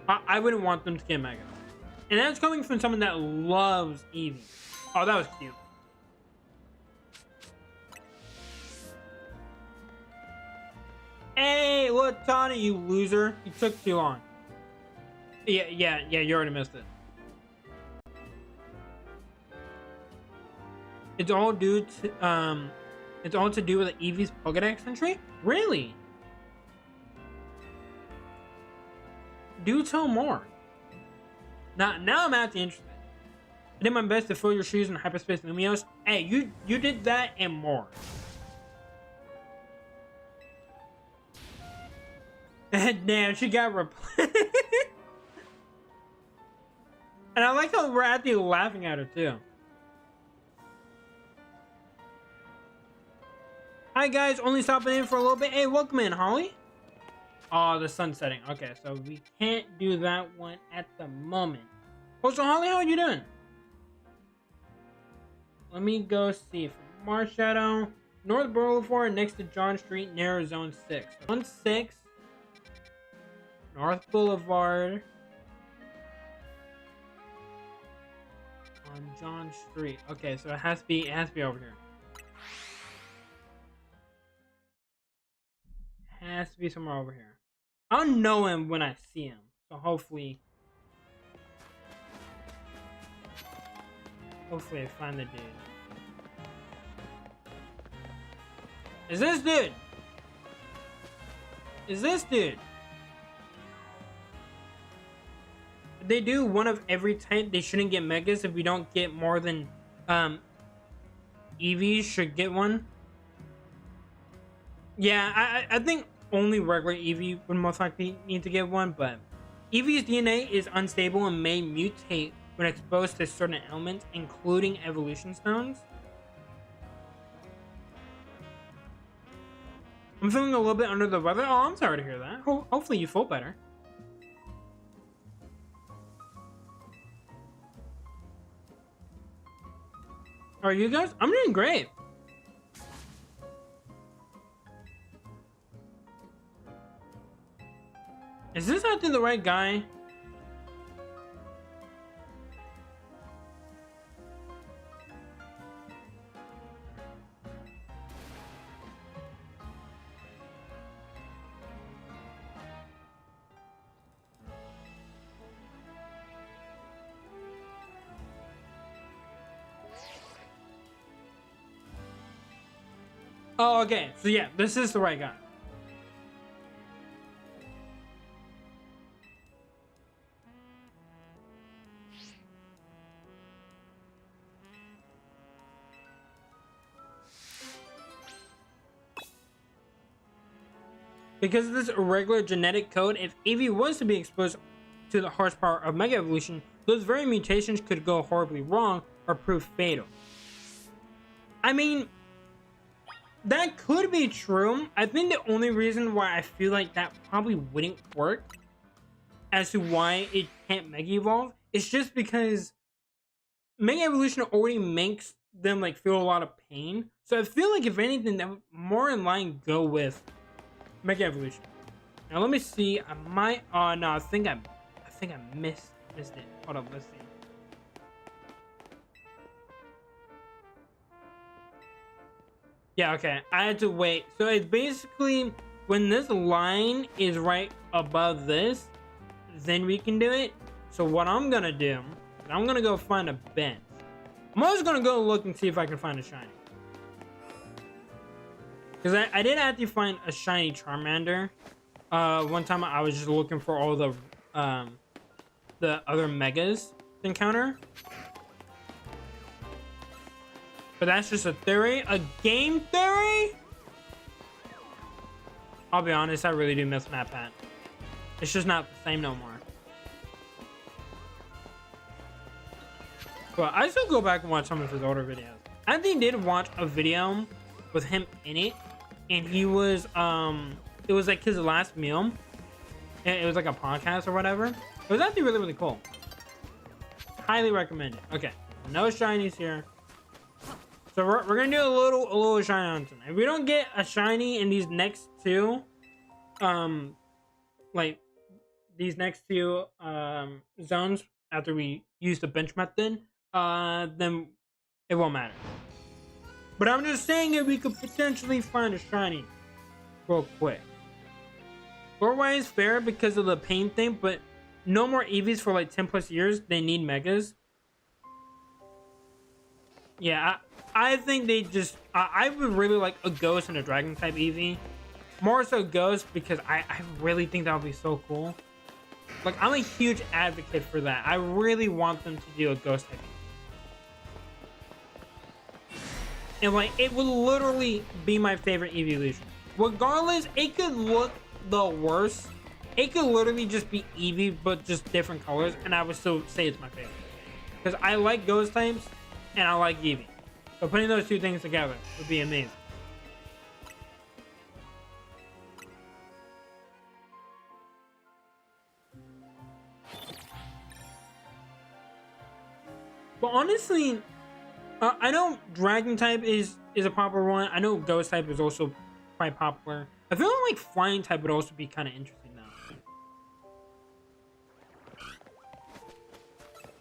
I wouldn't want them to get mega. And that's coming from someone that loves Eevee. Oh, that was cute. Hey, look, Tawny, you loser. You took too long. Yeah, you already missed it. It's all due to, it's all to do with Eevee's Pokédex entry? Really? Do tell more. Now I'm actually interested. I did my best to fill your shoes in Hyperspace Lumiose. Hey, you did that and more. Damn, she got replaced. And I like how we're actually laughing at her too. Hi guys, only stopping in for a little bit. Hey, welcome in, Holly. Oh, the sun's setting. Okay, so we can't do that one at the moment. Oh, so Holly, how are you doing? Let me go see. From Marshadow, North Boulevard, next to John Street, near Zone 6. Zone 6, North Boulevard, on John Street. Okay, so it has to be over here. Has to be somewhere over here. I'll know him when I see him. So hopefully I find the dude. Is this dude? Is this dude? If they do one of every type, they shouldn't get megas. If we don't get more than Eevees should get one. Yeah, I think only regular Eevee would most likely need to get one, but Eevee's DNA is unstable and may mutate when exposed to certain elements, including evolution stones. I'm feeling a little bit under the weather. Oh, I'm sorry to hear that. Hopefully you feel better. Are you guys? I'm doing great. Is this actually the right guy? Oh, okay. So yeah, this is the right guy. Because of this irregular genetic code, if Eevee was to be exposed to the horsepower of Mega Evolution, those very mutations could go horribly wrong, or prove fatal. I mean, that could be true. I think the only reason why I feel like that probably wouldn't work as to why it can't Mega Evolve is just because Mega Evolution already makes them like feel a lot of pain. So I feel like if anything, that would more in line go with Mega Evolution. Now let me see. I might. Oh no, I think I missed it. Hold up, let's see. Yeah, okay. I had to wait. So it's basically when this line is right above this, then we can do it. So what I'm gonna do, I'm gonna go find a bench. I'm also gonna go look and see if I can find a shiny. Because I did actually find a shiny Charmander. One time I was just looking for all the other megas to encounter. But that's just a theory, a game theory. I'll be honest, I really do miss Map Pat. It's just not the same no more. But I still go back and watch some of his older videos. I think did watch a video with him in it, and he was it was like his last meal. And it was like a podcast or whatever. It was actually really, really cool. Highly recommend it. Okay, no shinies here. So we're gonna do a little shiny hunting. If we don't get a shiny in these next two, like these next two zones after we use the bench method, then it won't matter. But I'm just saying if we could potentially find a shiny real quick. 4Y is fair because of the pain thing, but no more EVs for like 10 plus years. They need megas. Yeah, I think they just... I would really like a Ghost and a Dragon type EV. More so Ghost because I really think that would be so cool. Like, I'm a huge advocate for that. I really want them to do a Ghost type EV. And like, it would literally be my favorite evolution. Regardless, it could look the worst. It could literally just be Eevee, but just different colors, and I would still say it's my favorite. Because I like Ghost types, and I like Eevee. So putting those two things together would be amazing. But honestly, I know Dragon type is a popular one. I know Ghost type is also quite popular. I feel like Flying type would also be kind of interesting now.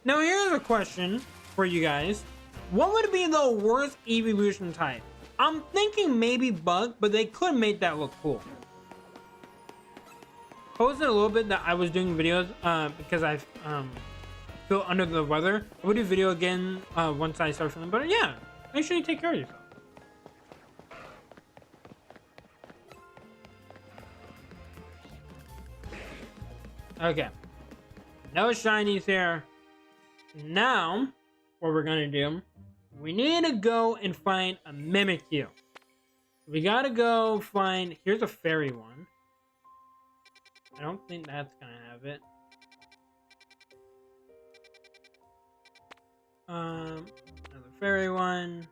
Now here's a question for you guys. What would be the worst evolution type? I'm thinking maybe Bug, but they could make that look cool. Posted a little bit that I was doing videos because I feel under the weather. I will do video again once I start feeling better. Yeah, make sure you take care of yourself. Okay, no shinies here. Now, what we're gonna do, we need to go and find a Mimikyu. We gotta go find, here's a fairy one. I don't think that's gonna have it. Another fairy one.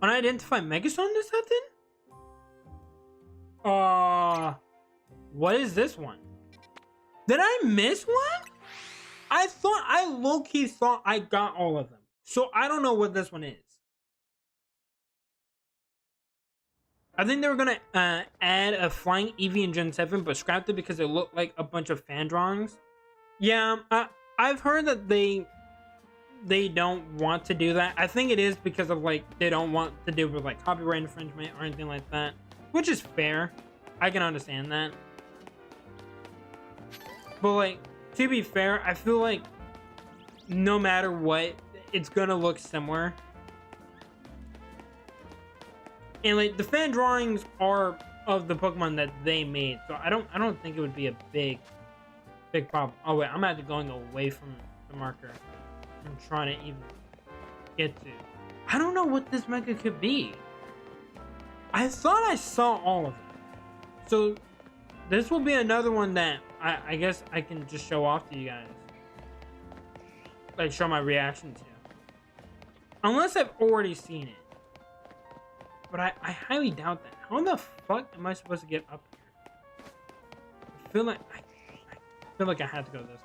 Unidentified Megastone this happened? What is this one? Did I miss one? I low-key thought I got all of them. So I don't know what this one is. I think they were gonna add a flying Eevee in Gen 7, but scrapped it because it looked like a bunch of fan drawings. Yeah, I've heard that they don't want to do that. I think it is because of like they don't want to deal with like copyright infringement or anything like that, which is fair. I can understand that. But like, to be fair, I feel like no matter what, it's gonna look similar. And like the fan drawings are of the Pokemon that they made, so I don't think it would be a big problem. Oh wait, I'm actually going away from the marker. I'm trying to even get to. I don't know what this mega could be. I thought I saw all of them. So this will be another one that I guess I can just show off to you guys. like show my reaction to. Unless I've already seen it. But I highly doubt that. How the fuck am I supposed to get up here? I feel like I had to go this way.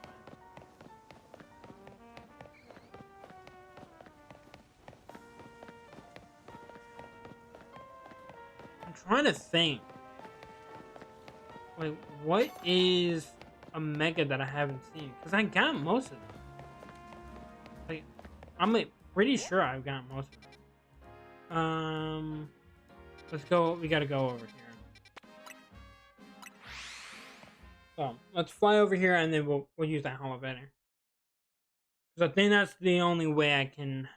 I'm trying to think. Like, what is a mega that I haven't seen? Because I got most of them. Like, I'm like pretty sure I've got most of them. Let's go. We gotta go over here. So let's fly over here, and then we'll use that elevator. Because I think that's the only way I can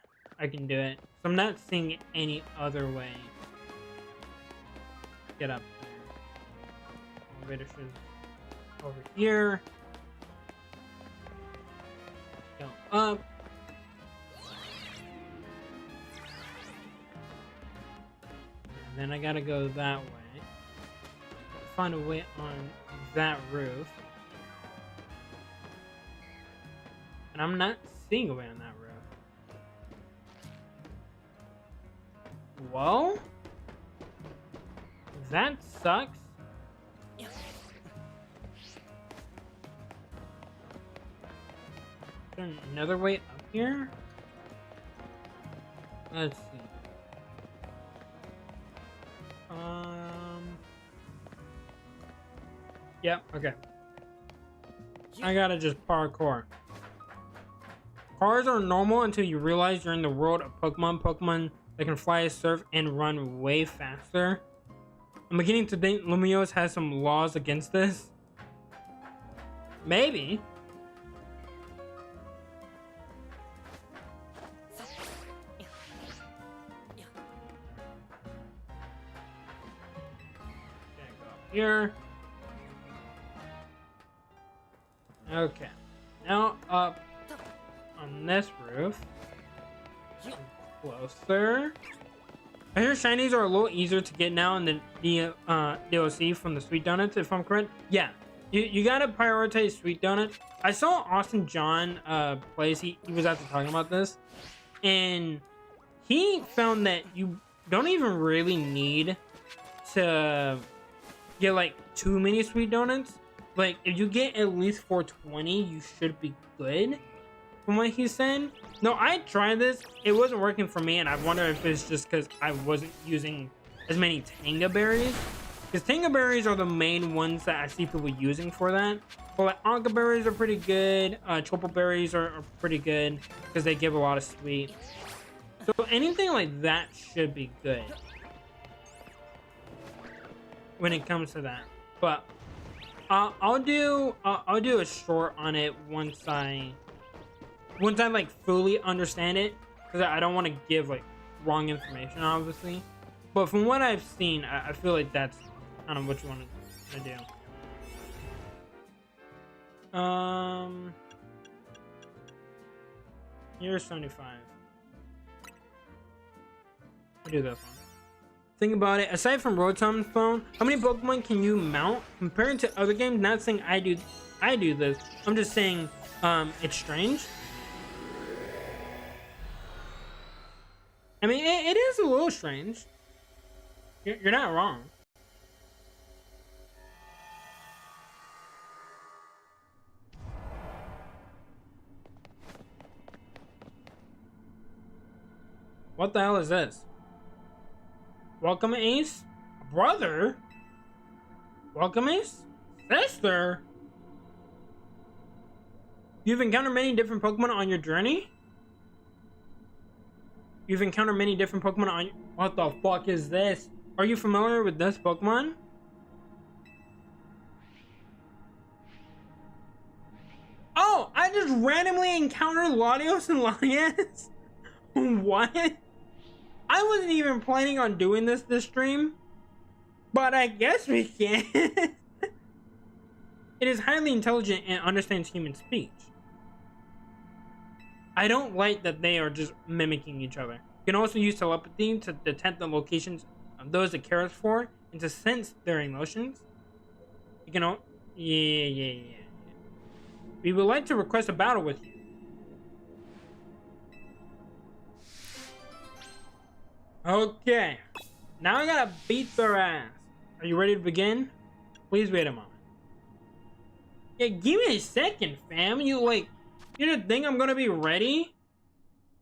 do it. So I'm not seeing any other way. Get up there. Elevator should over here. Go up. And then I gotta go that way. Find a way on that roof. And I'm not seeing a way on that roof. Well, that sucks. Is there another way up here? Let's see. Yep, okay. I gotta just parkour. Cars are normal until you realize you're in the world of Pokemon. Pokemon that can fly, surf, and run way faster. I'm beginning to think Lumiose has some laws against this. Maybe. Okay, go up here. Okay. Now up on this roof. Closer. I hear shinies are a little easier to get now in the DLC from the Sweet Donuts, if I'm correct. Yeah, you gotta prioritize Sweet Donuts. I saw Austin John plays. He was after talking about this, and he found that you don't even really need to get like too many Sweet Donuts. Like if you get at least 420, you should be good. From what he said. No, I tried this. It wasn't working for me, and I wonder if it's just because I wasn't using as many Tanga berries. Because Tanga berries are the main ones that I see people using for that. But like Anka berries are pretty good. Chople berries are pretty good because they give a lot of sweet. So anything like that should be good when it comes to that. But I'll do a short on it once I like fully understand it, because I don't want to give like wrong information, obviously. But from what I've seen, I feel like that's kind of what you want to do. Here's 75. I'll do this one. Think about it. Aside from Rotom's phone, how many Pokemon can you mount compared to other games? Not saying I do this. I'm just saying it's strange. I mean, it is a little strange. You're not wrong. What the hell is this? Welcome, Ace? Brother? Welcome, Ace? Sister? You've encountered many different Pokemon on your journey? You've encountered many different Pokemon on... What the fuck is this? Are you familiar with this Pokemon? Oh, I just randomly encountered Latios and Latias? What? I wasn't even planning on doing this stream, but I guess we can. It is highly intelligent and understands human speech. I don't like that they are just mimicking each other. You can also use telepathy to detect the locations of those it cares for and to sense their emotions. You can yeah. We would like to request a battle with you. Okay. Now I gotta beat their ass. Are you ready to begin? Please wait a moment. Yeah, give me a second, fam. You don't think I'm gonna be ready?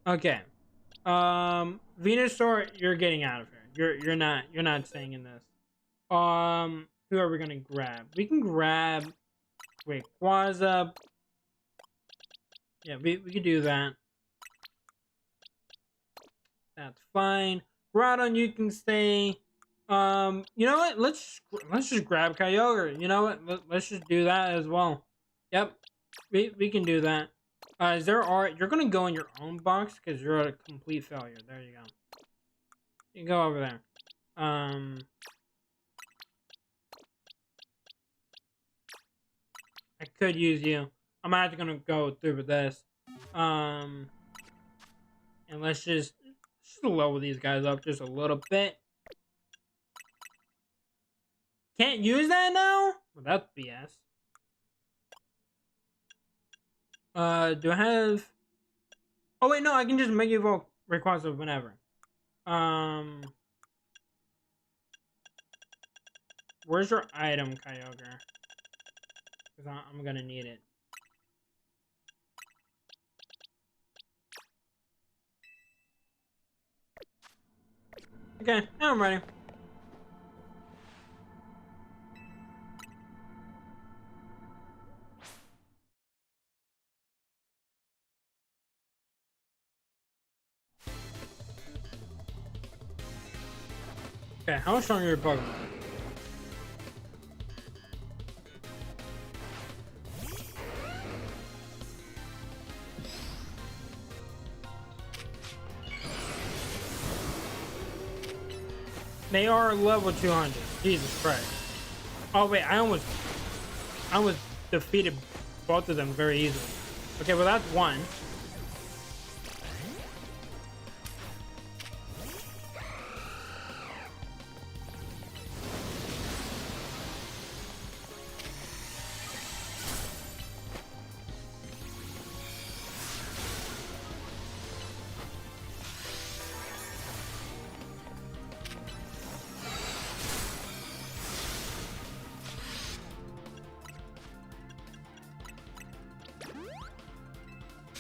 Okay. Venusaur, you're getting out of here. You're not staying in this. Who are we gonna grab? We can grab. Wait, Quaza. Yeah, we could do that. That's fine. Groudon, you can stay. You know what? Let's just grab Kyogre. You know what? Let's just do that as well. Yep, we can do that. You're gonna go in your own box because you're a complete failure. There you go. You can go over there. I could use you. I'm actually gonna go through with this. And let's just level these guys up just a little bit. Can't use that now? Well, that's BS. Do I have... Oh, wait, no, I can just make you evolve Rayquaza whenever. Where's your item, Kyogre? Because I'm gonna need it. Okay, now I'm ready. Okay, how strong are your Pokemon? They are level 200. Jesus Christ. Oh wait, I almost defeated both of them very easily. Okay, well that's one.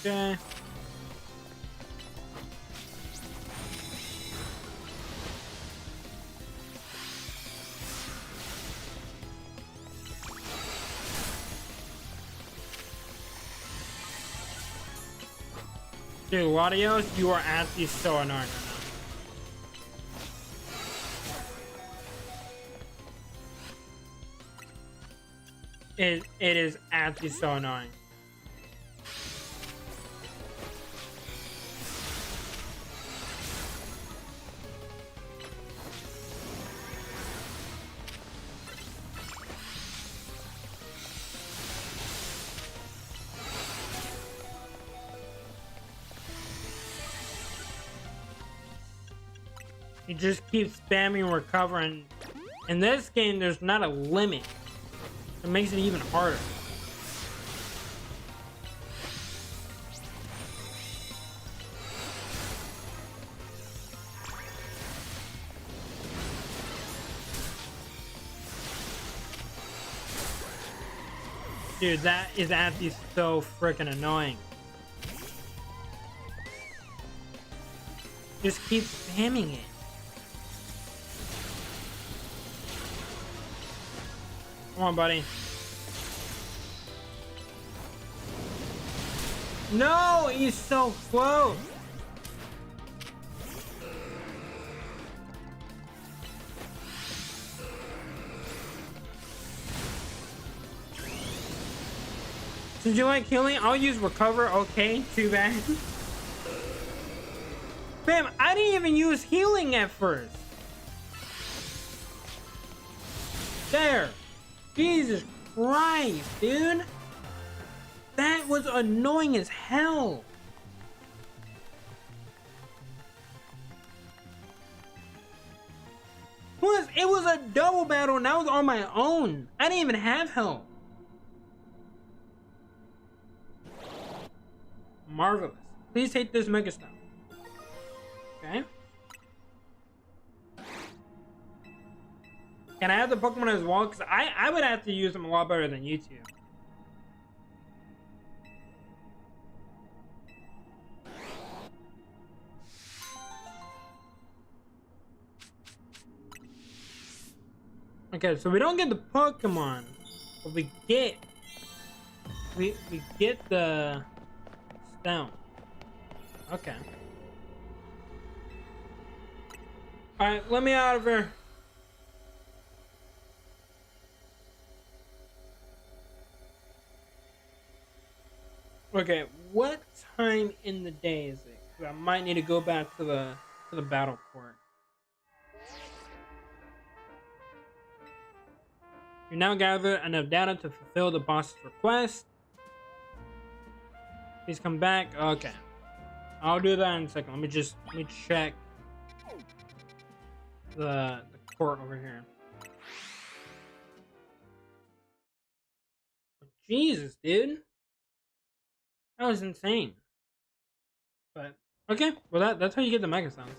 Okay. Dude, Latios, you are actually so annoying right now. It is actually so annoying. You just keep spamming recover, and in this game there's not a limit. It makes it even harder. Dude, that is actually so freaking annoying. Just keep spamming it. Come on, buddy. No, he's so close. Did you like healing? I'll use recover. Okay, too bad. Bam, I didn't even use healing at first. There. Jesus Christ, dude. That was annoying as hell. Plus, it was a double battle and I was on my own. I didn't even have help. Marvelous. Please take this Mega Stone. Okay. Can I have the Pokemon as well? Because I would have to use them a lot better than you two. Okay, so we don't get the Pokemon, but we get the stone. Okay. All right, let me out of here. Okay, what time in the day is it? 'Cause I might need to go back to the battle court. You now gather enough data to fulfill the boss's request. Please come back. Okay, I'll do that in a second. Let me check the court over here. Jesus, dude, that was insane. But okay, well that's how you get the Mega Stones.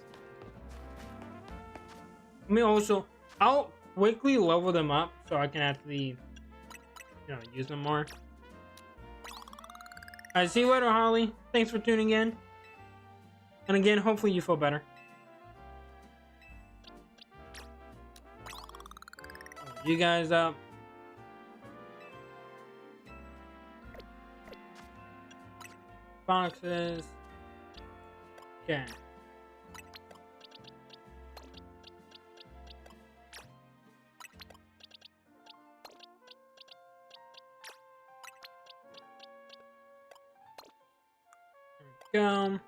Let me also, I'll quickly level them up so I can actually, use them more. Alright, see you later, Holly. Thanks for tuning in. And again, hopefully you feel better. You guys up. Boxes. Okay. There we go.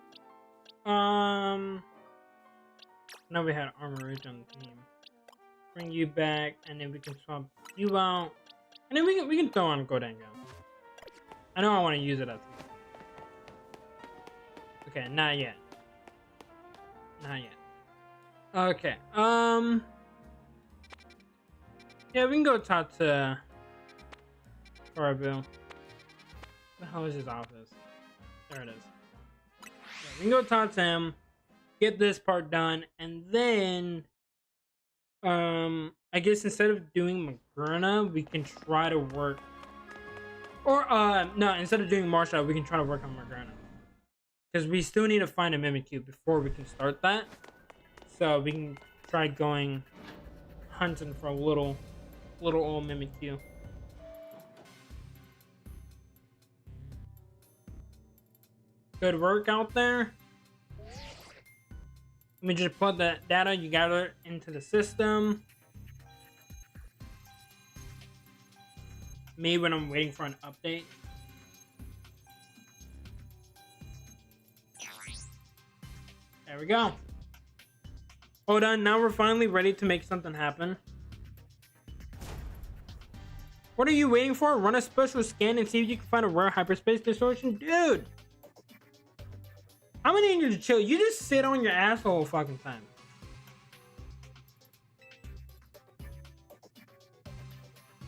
Now we had Armor Ridge on the team. Bring you back, and then we can swap you out, and then we can throw on Godango. I know I want to use it as. Okay, not yet. Not yet. Okay. Yeah, we can go talk to Corabu. Where the hell is his office? There it is. Yeah, we can go talk to him, get this part done, and then I guess instead of doing Magrana, we can try to work, or no, instead of doing Marshall, we can try to work on Magrana, because we still need to find a Mimikyu before we can start that. So we can try going hunting for a little old Mimikyu. Good work out there. Let me just plug that data you gather into the system. Me when I'm waiting for an update. There we go. Hold on, now we're finally ready to make something happen. What are you waiting for? Run a special scan and see if you can find a rare hyperspace distortion? Dude! I'm gonna need you to chill. You just sit on your ass the whole fucking time.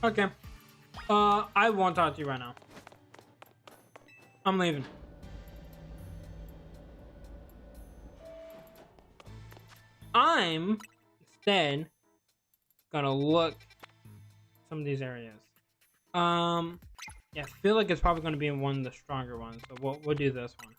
Okay. I won't talk to you right now. I'm leaving. I'm instead gonna look some of these areas. Yeah, I feel like it's probably gonna be in one of the stronger ones, so we'll do this one.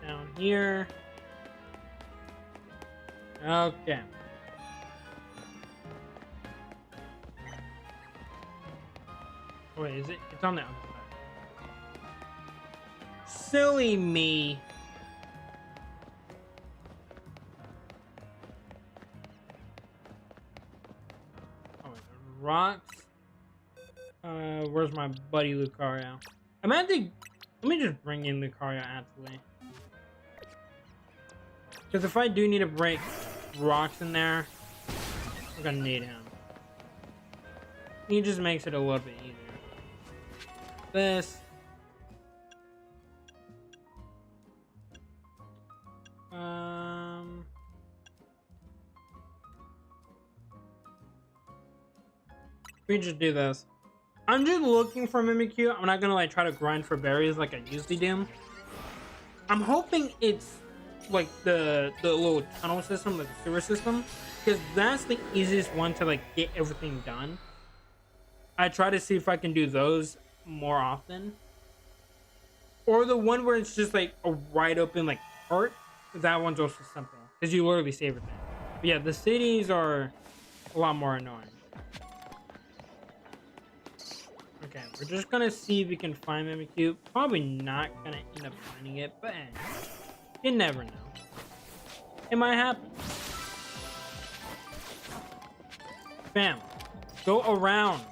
Down here. Okay. Wait, is it? It's on the other side. Silly me. Oh, wait, rocks. Where's my buddy Lucario? I'm at the. Let me just bring in Lucario actually. Because if I do need to break rocks in there, I'm gonna need him. He just makes it a little bit easier. This. We just do this. I'm just looking for Mimikyu. I'm not gonna like try to grind for berries like I usually do. I'm hoping it's like the little tunnel system, like the sewer system, because that's the easiest one to like get everything done. I try to see if I can do those more often, or the one where it's just like a wide open like part. That one's also simple because you literally save everything. But yeah, the cities are a lot more annoying. Okay, we're just gonna see if we can find Mimikyu. Probably not gonna end up finding it, but you never know. It might happen. Bam. Go around.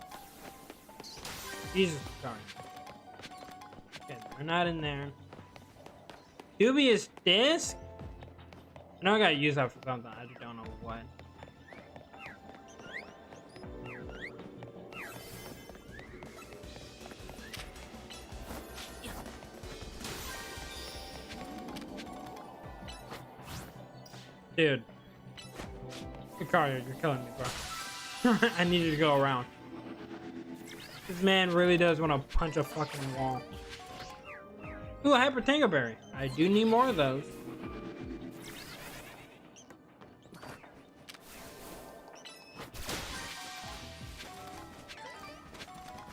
Jesus Christ. Okay, we're not in there. Dubious disc? I know I gotta use that for something. I just don't know what. Dude. Lucario, you're killing me, bro. I need you to go around. This man really does want to punch a fucking wall. Ooh, a Hyper Tango Berry. I do need more of those.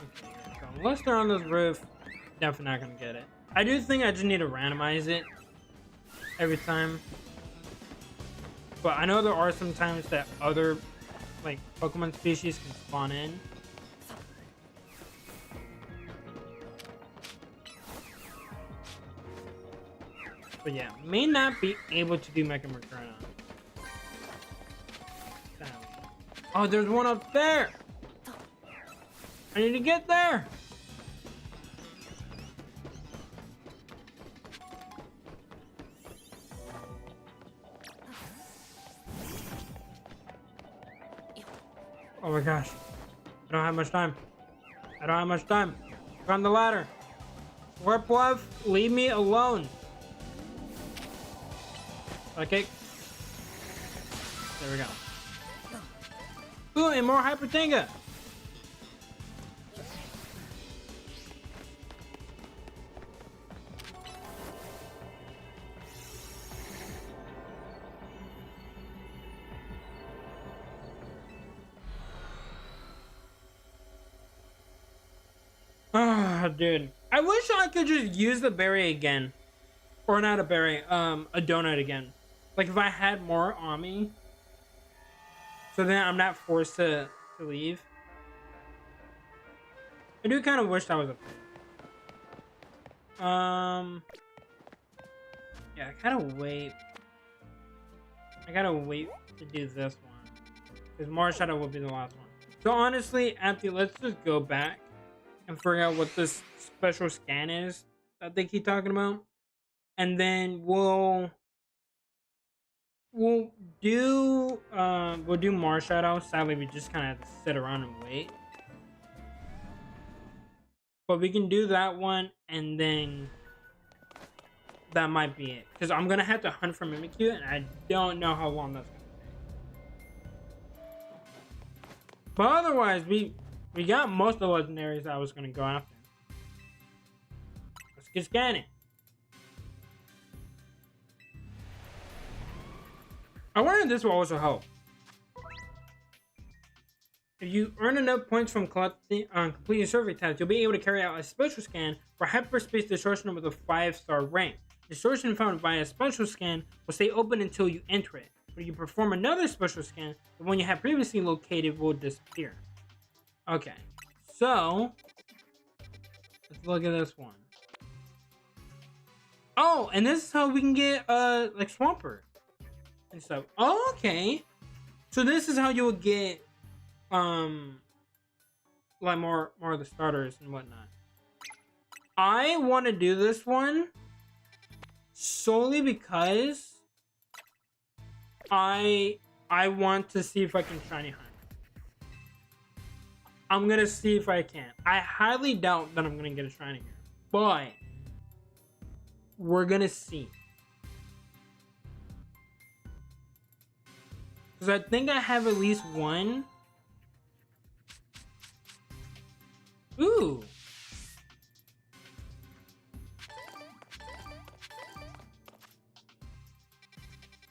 Okay, so unless they're on this roof, definitely not gonna get it. I do think I just need to randomize it every time. But I know there are some times that other like Pokemon species can spawn in. But yeah, may not be able to do Mega Mercurna. Oh, there's one up there! I need to get there! Oh my gosh. I don't have much time. I don't have much time. We're on the ladder. Warpluff, leave me alone. Okay. There we go. Ooh, and more Hyper Tango. Ah, dude. I wish I could just use the berry again. Or not a berry, a donut again. Like if I had more on me. So then I'm not forced to leave. I do kind of wish that was a yeah, I gotta wait. I gotta wait to do this one. Because Mars Shadow will be the last one. So honestly, let's just go back and figure out what this special scan is that they keep talking about. And then we'll do Mars Shadow. Sadly, we just kind of have to sit around and wait. But we can do that one, and then that might be it. Because I'm gonna have to hunt for Mimikyu, and I don't know how long that's gonna take. But otherwise, we got most of the legendaries that I was gonna go after. Let's get scanning. I wonder if this will also help. If you earn enough points from completing survey tasks, you'll be able to carry out a special scan for hyperspace distortion with a 5-star rank. Distortion found via a special scan will stay open until you enter it. When you perform another special scan, the one you had previously located will disappear. Okay, so let's look at this one. Oh, and this is how we can get like Swampert and stuff. Oh, okay. So this is how you'll get like more of the starters and whatnot. I want to do this one solely because I want to see if I can shiny hunt. I'm gonna see if I can. I highly doubt that I'm gonna get a shiny here, but we're gonna see. Because I think I have at least one Ooh.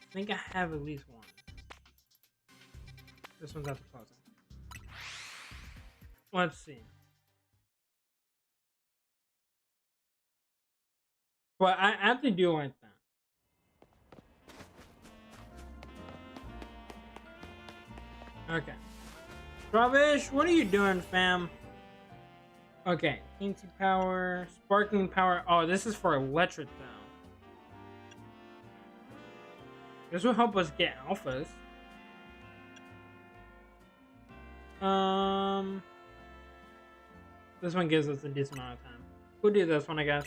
I think I have at least one. This one's at the closet. Let's see. But I actually do like that. Okay. Ravish, what are you doing, fam? Okay. Teensy power, sparkling power. Oh, this is for electric though. This will help us get alphas. This one gives us a decent amount of time. We'll do this one, I guess.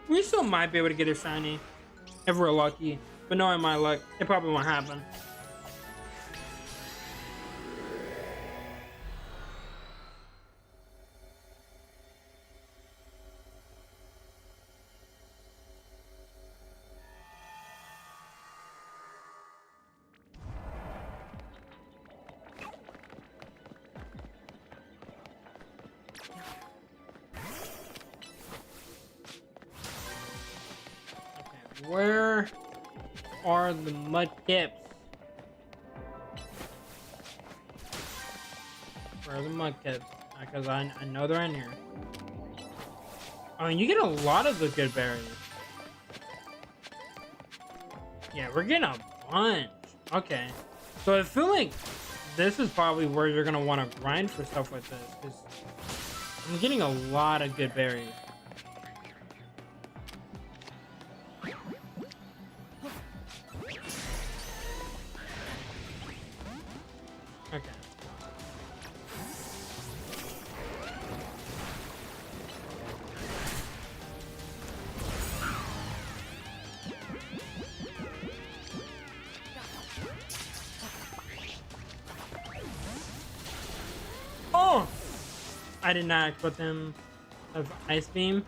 We still might be able to get a shiny if we're lucky, but knowing my luck, it probably won't happen. Where are the mudkips? Where are the mudkips? Because I know they're in here. I mean, you get a lot of the good berries. Yeah, we're getting a bunch. Okay. So I feel like this is probably where you're going to want to grind for stuff like this. Because I'm getting a lot of good berries. Okay. Oh! I did not equip him of Ice Beam.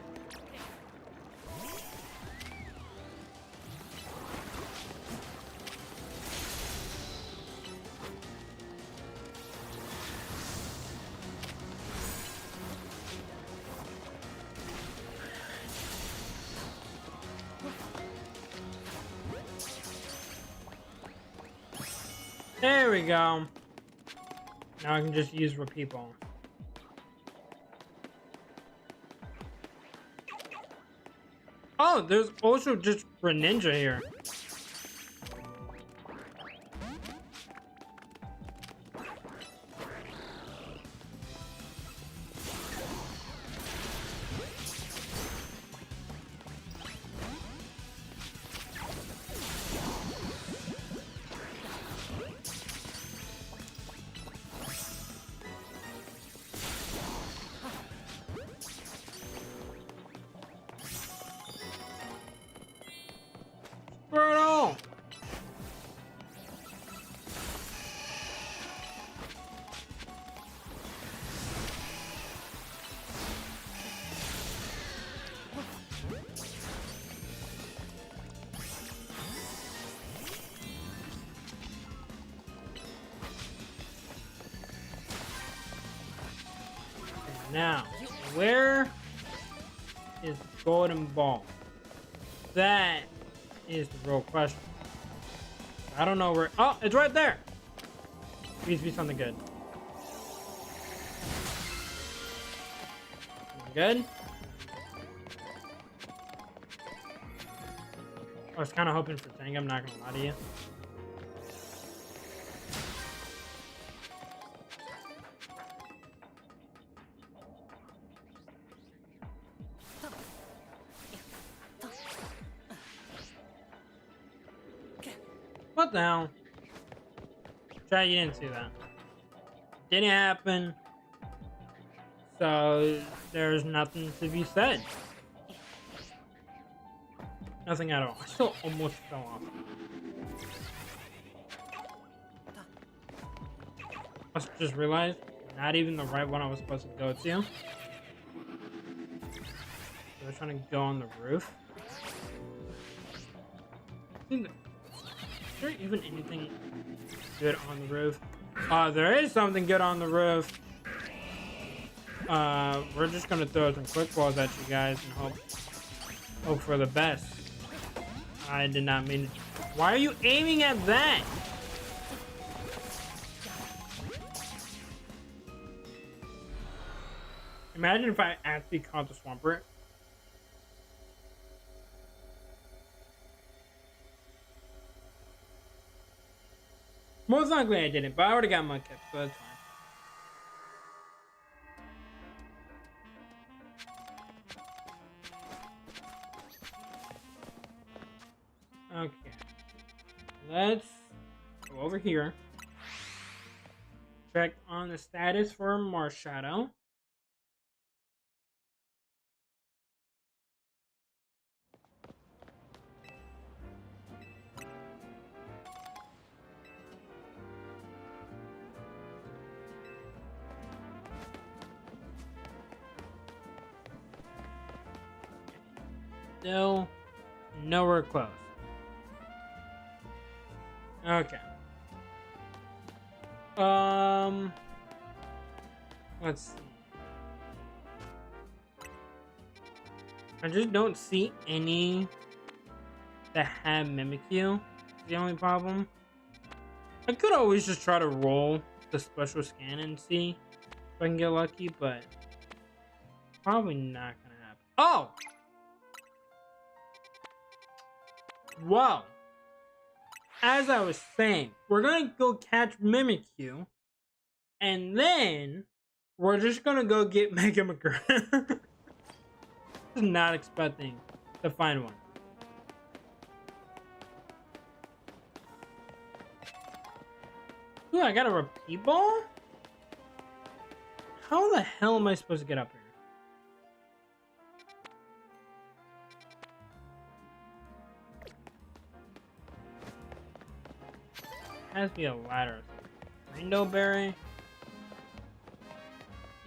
There we go. Now I can just use repeat ball. Oh, there's also just Greninja here. Throw it all. Now, where is the golden ball? That is the real question. I don't know where. Oh, it's right there. Please be something good. Good. I was kind of hoping for Tang. I'm not gonna lie to you. What the hell? Try, you didn't see that. Didn't happen. So there's nothing to be said. Nothing at all. I still almost fell off. I just realized not even the right one I was supposed to go to. So I was trying to go on the roof. Is there even anything good on the roof? There is something good on the roof. We're just gonna throw some quick balls at you guys and hope for the best. I did not mean to. Why are you aiming at that? Imagine if I actually caught the Swampert. Most likely I didn't, but I already got Mudkip, so that's fine. Okay. Let's go over here. Check on the status for Marshadow. No, nowhere close. Okay. Let's see. I just don't see any that have Mimikyu. The only problem. I could always just try to roll the special scan and see if I can get lucky, but probably not gonna happen. Oh! Wow. As I was saying, we're gonna go catch Mimikyu, and then we're just gonna go get Mega McGrath. Not expecting to find one. Ooh, I got a repeat ball? How the hell am I supposed to get up here? Has to be a ladder. Rainbow berry.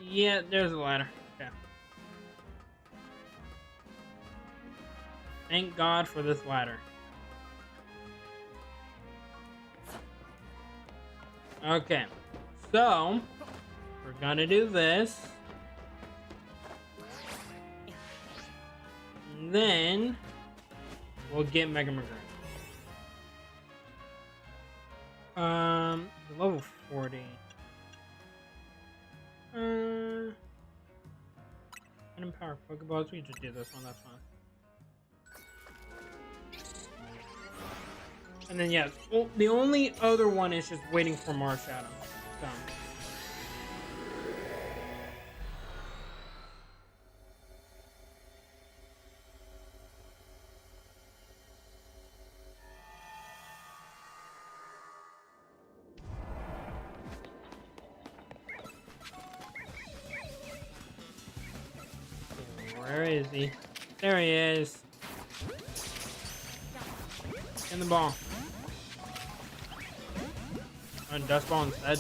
Yeah, there's a ladder. Okay. Thank God for this ladder. Okay. So, we're gonna do this. And then, we'll get Mega McGrath. Level 40. And Power Pokeballs. We just do this one. That's fine. And then yeah, the only other one is just waiting for Marshadow. So. Where is he? There he is. In the ball. And Dust Ball instead.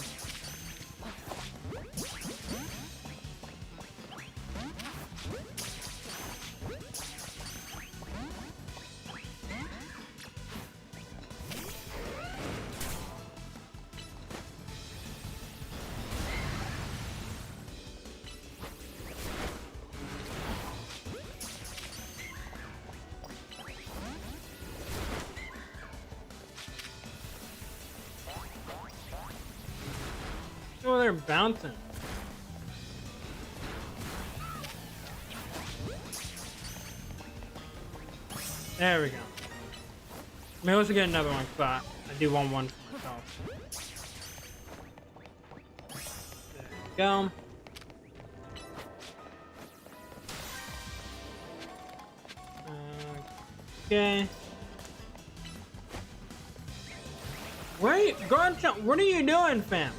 Oh, they're bouncing. There we go. Maybe let's get another one, but I do want one for myself. There we go. Okay. Where are you? What are you doing, fam?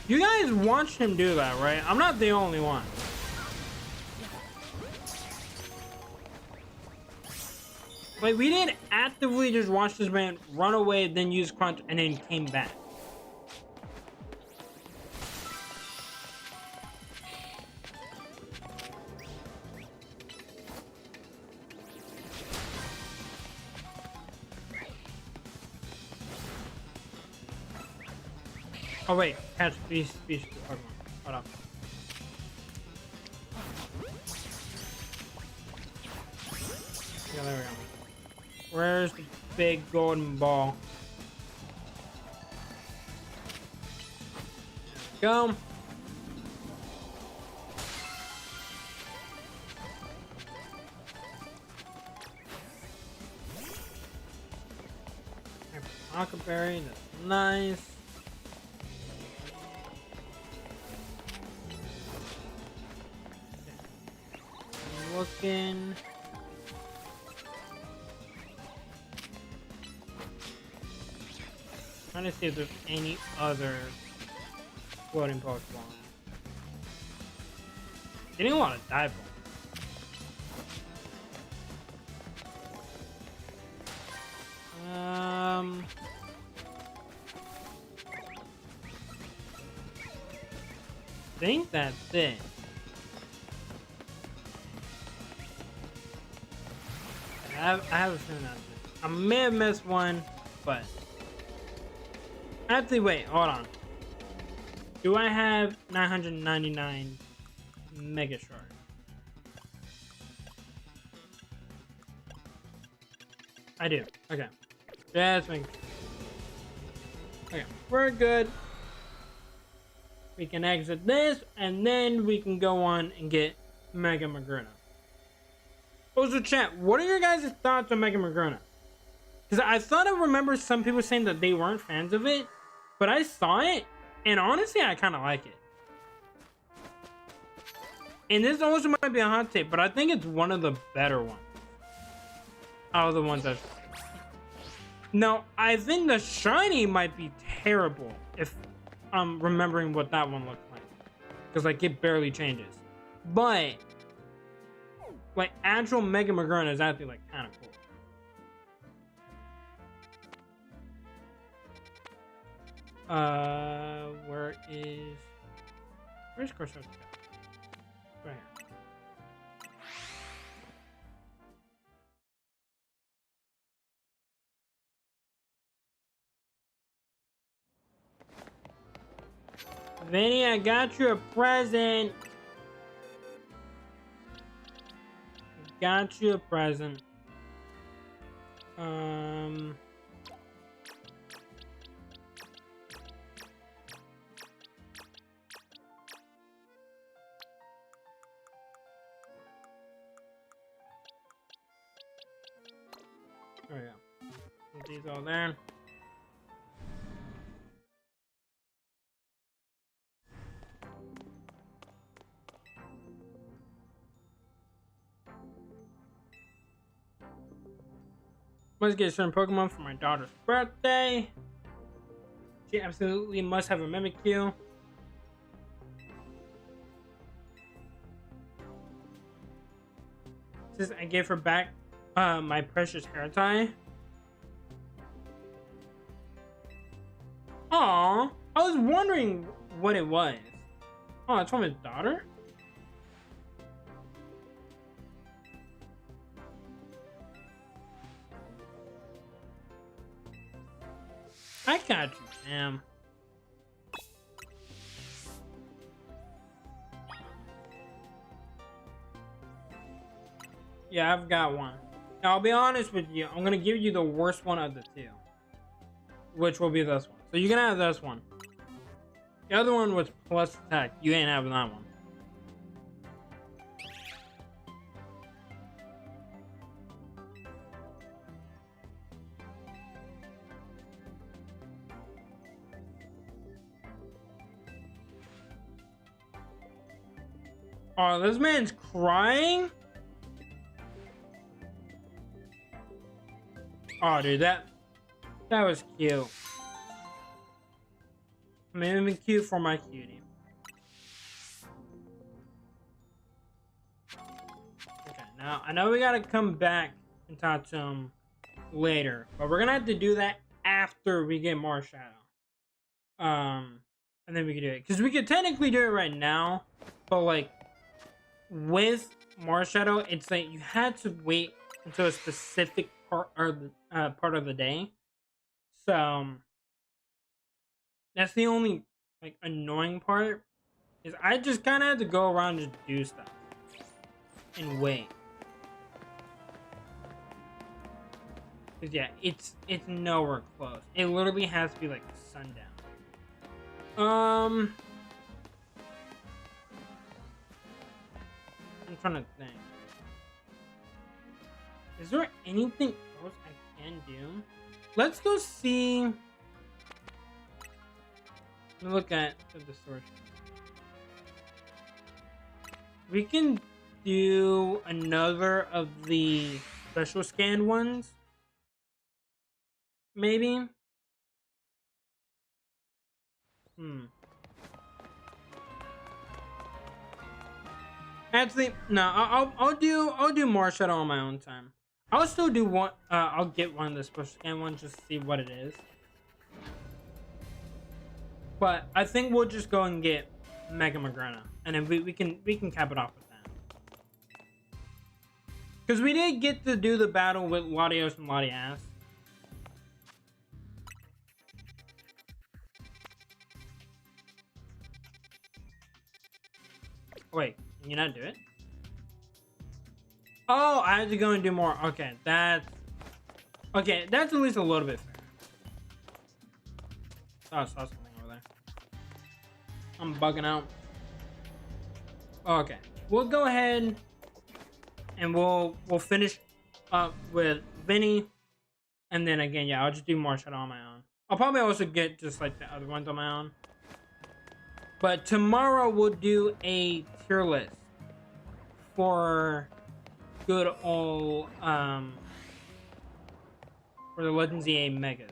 You guys watched him do that, right? I'm not the only one. Like, we didn't actively just watch this man run away, then use Crunch, and then came back. Oh wait, catch these Pokemon. Hold on. Yeah, there we go. Where's the big golden ball? There we go. Huckleberry, that's nice. Okay. I'm looking. Trying to see if there's any other floating Pokemon. Getting a lot of dive balls. I think that's it. I have a feeling that's it. I may have missed one, but actually, wait, hold on. Do I have 999 Mega Shards? I do. Okay. Just make sure. Okay, we're good. We can exit this, and then we can go on and get Mega Magruna. Also, chat, what are your guys' thoughts on Mega Magruna? Because I thought I remember some people saying that they weren't fans of it, but I saw it, and honestly, I kind of like it. And this also might be a hot take, but I think it's one of the better ones. Out of the ones I've... No, I think the shiny might be terrible if I'm remembering what that one looked like. Because, like, it barely changes. But, like, actual Mega Magruna is actually, like, kind of cool. Where's Corso's? Right here. Vinny, I got you a present. Got you a present. There we go. Put these all there. Must get a certain Pokemon for my daughter's birthday. She absolutely must have a Mimikyu. Since I gave her back my precious hair tie. Aw, I was wondering what it was. Oh, it's from his daughter? I got you, Sam. Yeah, I've got one. Now, I'll be honest with you. I'm gonna give you the worst one of the two, which will be this one. So you can have this one. The other one was plus attack. You ain't having that one. Oh, this man's crying? Oh, dude, that was cute. I mean, even cute for my cutie. Okay, now I know we gotta come back and talk to him later, but we're gonna have to do that after we get more Shadow. And then we can do it because we could technically do it right now, but like with Marshadow, it's like you had to wait until a specific part of the day. So that's the only like annoying part is I just kind of have to go around and just do stuff and wait. Cause yeah, it's nowhere close. It literally has to be like sundown. I'm trying to think. Is there anything else I can do? Let's go see. Let me look at the distortion. We can do another of the special scan ones. Maybe. Actually, no. I'll do more Shadow on my own time. I'll still do one. I'll get one of the special scan ones just to see what it is. But I think we'll just go and get Mega Magrana, and then we can cap it off with that. Because we did get to do the battle with Latios and Latias. Wait, can you not do it? Oh, I have to go and do more. Okay, that's at least a little bit fair. Oh, I saw something over there. I'm bugging out. Okay, we'll go ahead and we'll finish up with Vinny, and then again, yeah, I'll just do more shit on my own. I'll probably also get just like the other ones on my own. But tomorrow we'll do a tier list for good old for the Legends EA Megas.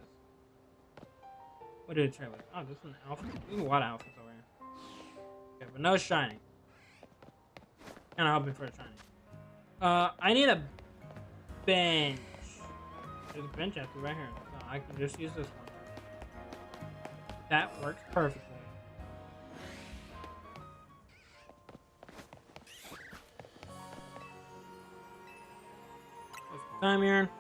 What did it tier list? Oh, this one alpha. There's a lot of alphas over here. Okay, but no shiny. Kinda hoping for a shiny. I need a bench. There's a bench after right here. So I can just use this one. That works perfectly. Time here.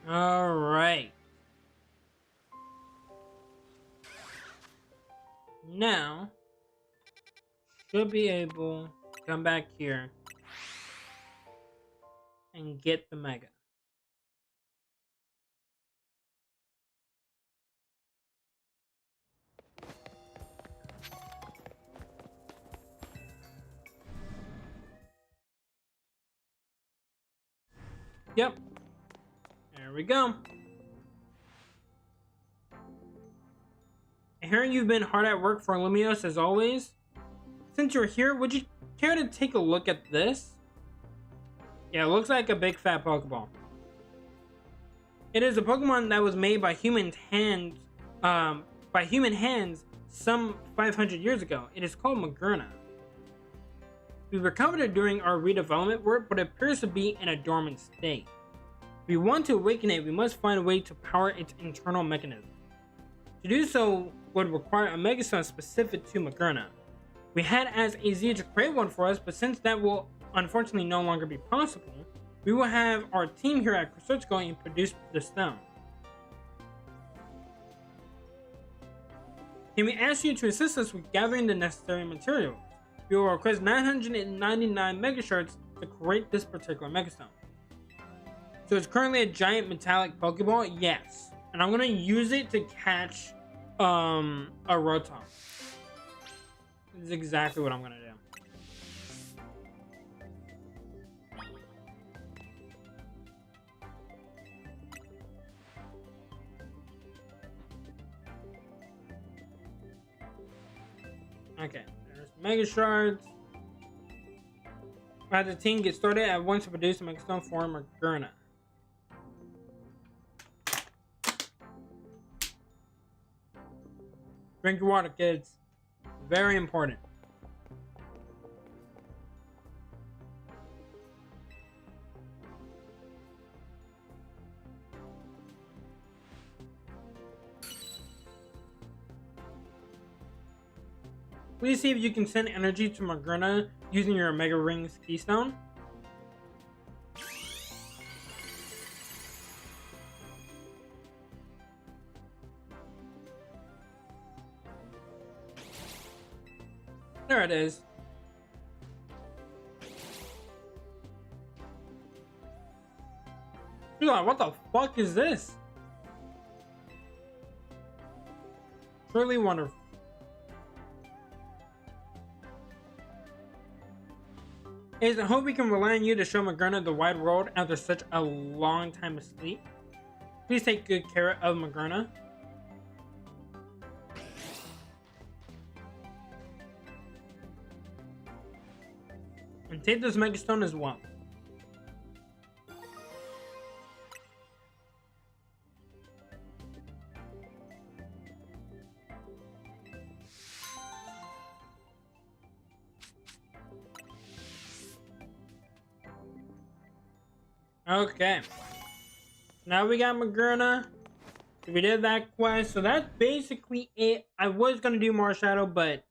All right. Now should be able to come back here and get the Mega. Yep. There we go. Hearing you've been hard at work for Lumios as always. Since you're here, would you care to take a look at this? Yeah, it looks like a big fat Pokeball. It is a Pokemon that was made by human hands, some 500 years ago. It is called Magrana. We recovered it during our redevelopment work, but it appears to be in a dormant state. If we want to awaken it, we must find a way to power its internal mechanism. To do so would require a Megastone specific to Magrana. We had asked AZ to create one for us, but since that will unfortunately no longer be possible, we will have our team here at Research go and produce the stone. Can we ask you to assist us with gathering the necessary materials? We will request 999 Mega Shards to create this particular Megastone. So it's currently a giant metallic Pokeball, yes. And I'm gonna use it to catch a Rotom. This is exactly what I'm gonna do. Okay, there's Mega Shards. As the team gets started, I want to produce a Megastone for Magrana. Drink your water, kids. Very important. Please see if you can send energy to Magruna using your Omega Rings keystone. There it is. You're like, what the fuck is this? Truly wonderful. I hope we can rely on you to show Magruna the wide world after such a long time of sleep. Please take good care of Magruna. And take this Megastone as well. Okay. Now we got Magruna. We did that quest. So that's basically it. I was going to do more Shadow, but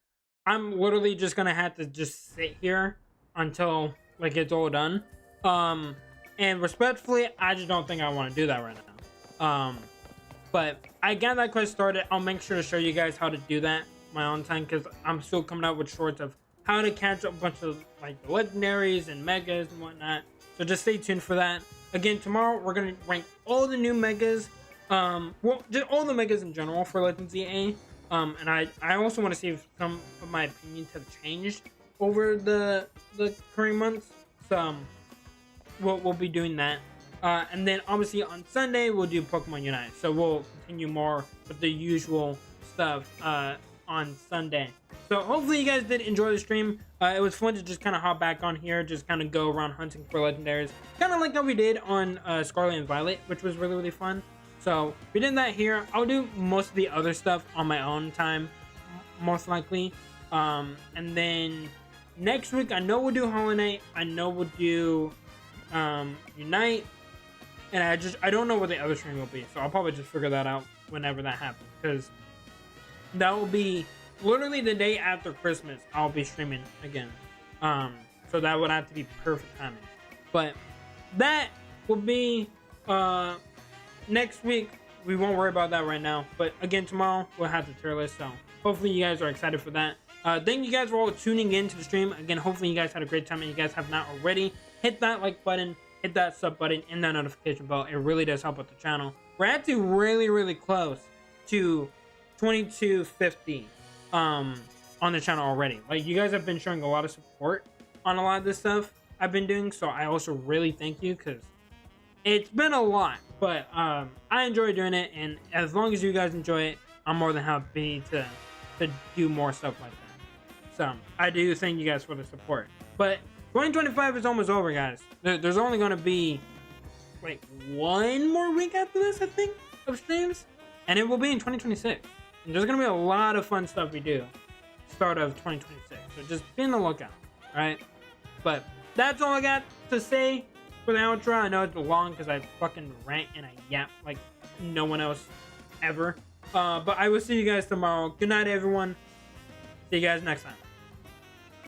I'm literally just going to have to just sit here until like it's all done. And respectfully, I just don't think I want to do that right now. But I got that quest started. I'll make sure to show you guys how to do that my own time, because I'm still coming out with shorts of how to catch up a bunch of like the legendaries and megas and whatnot. So just stay tuned for that. Again, tomorrow we're gonna rank all the new megas. Well, just all the megas in general for Legends EA. And I also want to see if some of my opinions have changed over the current months. So we'll be doing that. And then obviously on Sunday we'll do Pokemon Unite. So we'll continue more with the usual stuff on Sunday. So hopefully you guys did enjoy the stream. It was fun to just kind of hop back on here, just kind of go around hunting for legendaries, kind of like how we did on Scarlet and Violet, which was really fun. So we did that here. I'll do most of the other stuff on my own time, most likely. And then next week I know we'll do Hollow Knight, I know we'll do Unite, and I don't know what the other stream will be, so I'll probably just figure that out whenever that happens, because that will be literally the day after Christmas. I'll be streaming again, so that would have to be perfect timing. But that will be next week. We won't worry about that right now, but again tomorrow we'll have the tier list, so hopefully you guys are excited for that. Thank you guys for all tuning in to the stream. Again, hopefully you guys had a great time, and you guys have not already, hit that like button, hit that sub button, and that notification bell. It really does help with the channel. We're actually really close to 2250 on the channel already. Like, you guys have been showing a lot of support on a lot of this stuff I've been doing, so I also really thank you, because it's been a lot, but I enjoy doing it, and as long as you guys enjoy it, I'm more than happy to do more stuff like that. So I do thank you guys for the support. But 2025 is almost over, guys. There's only going to be like one more week after this, I think, of streams, and it will be in 2026. And there's going to be a lot of fun stuff we do start of 2026. So just be on the lookout, all right? But that's all I got to say for the outro. I know it's long because I fucking rant and I yap like no one else ever. But I will see you guys tomorrow. Good night, everyone. See you guys next time.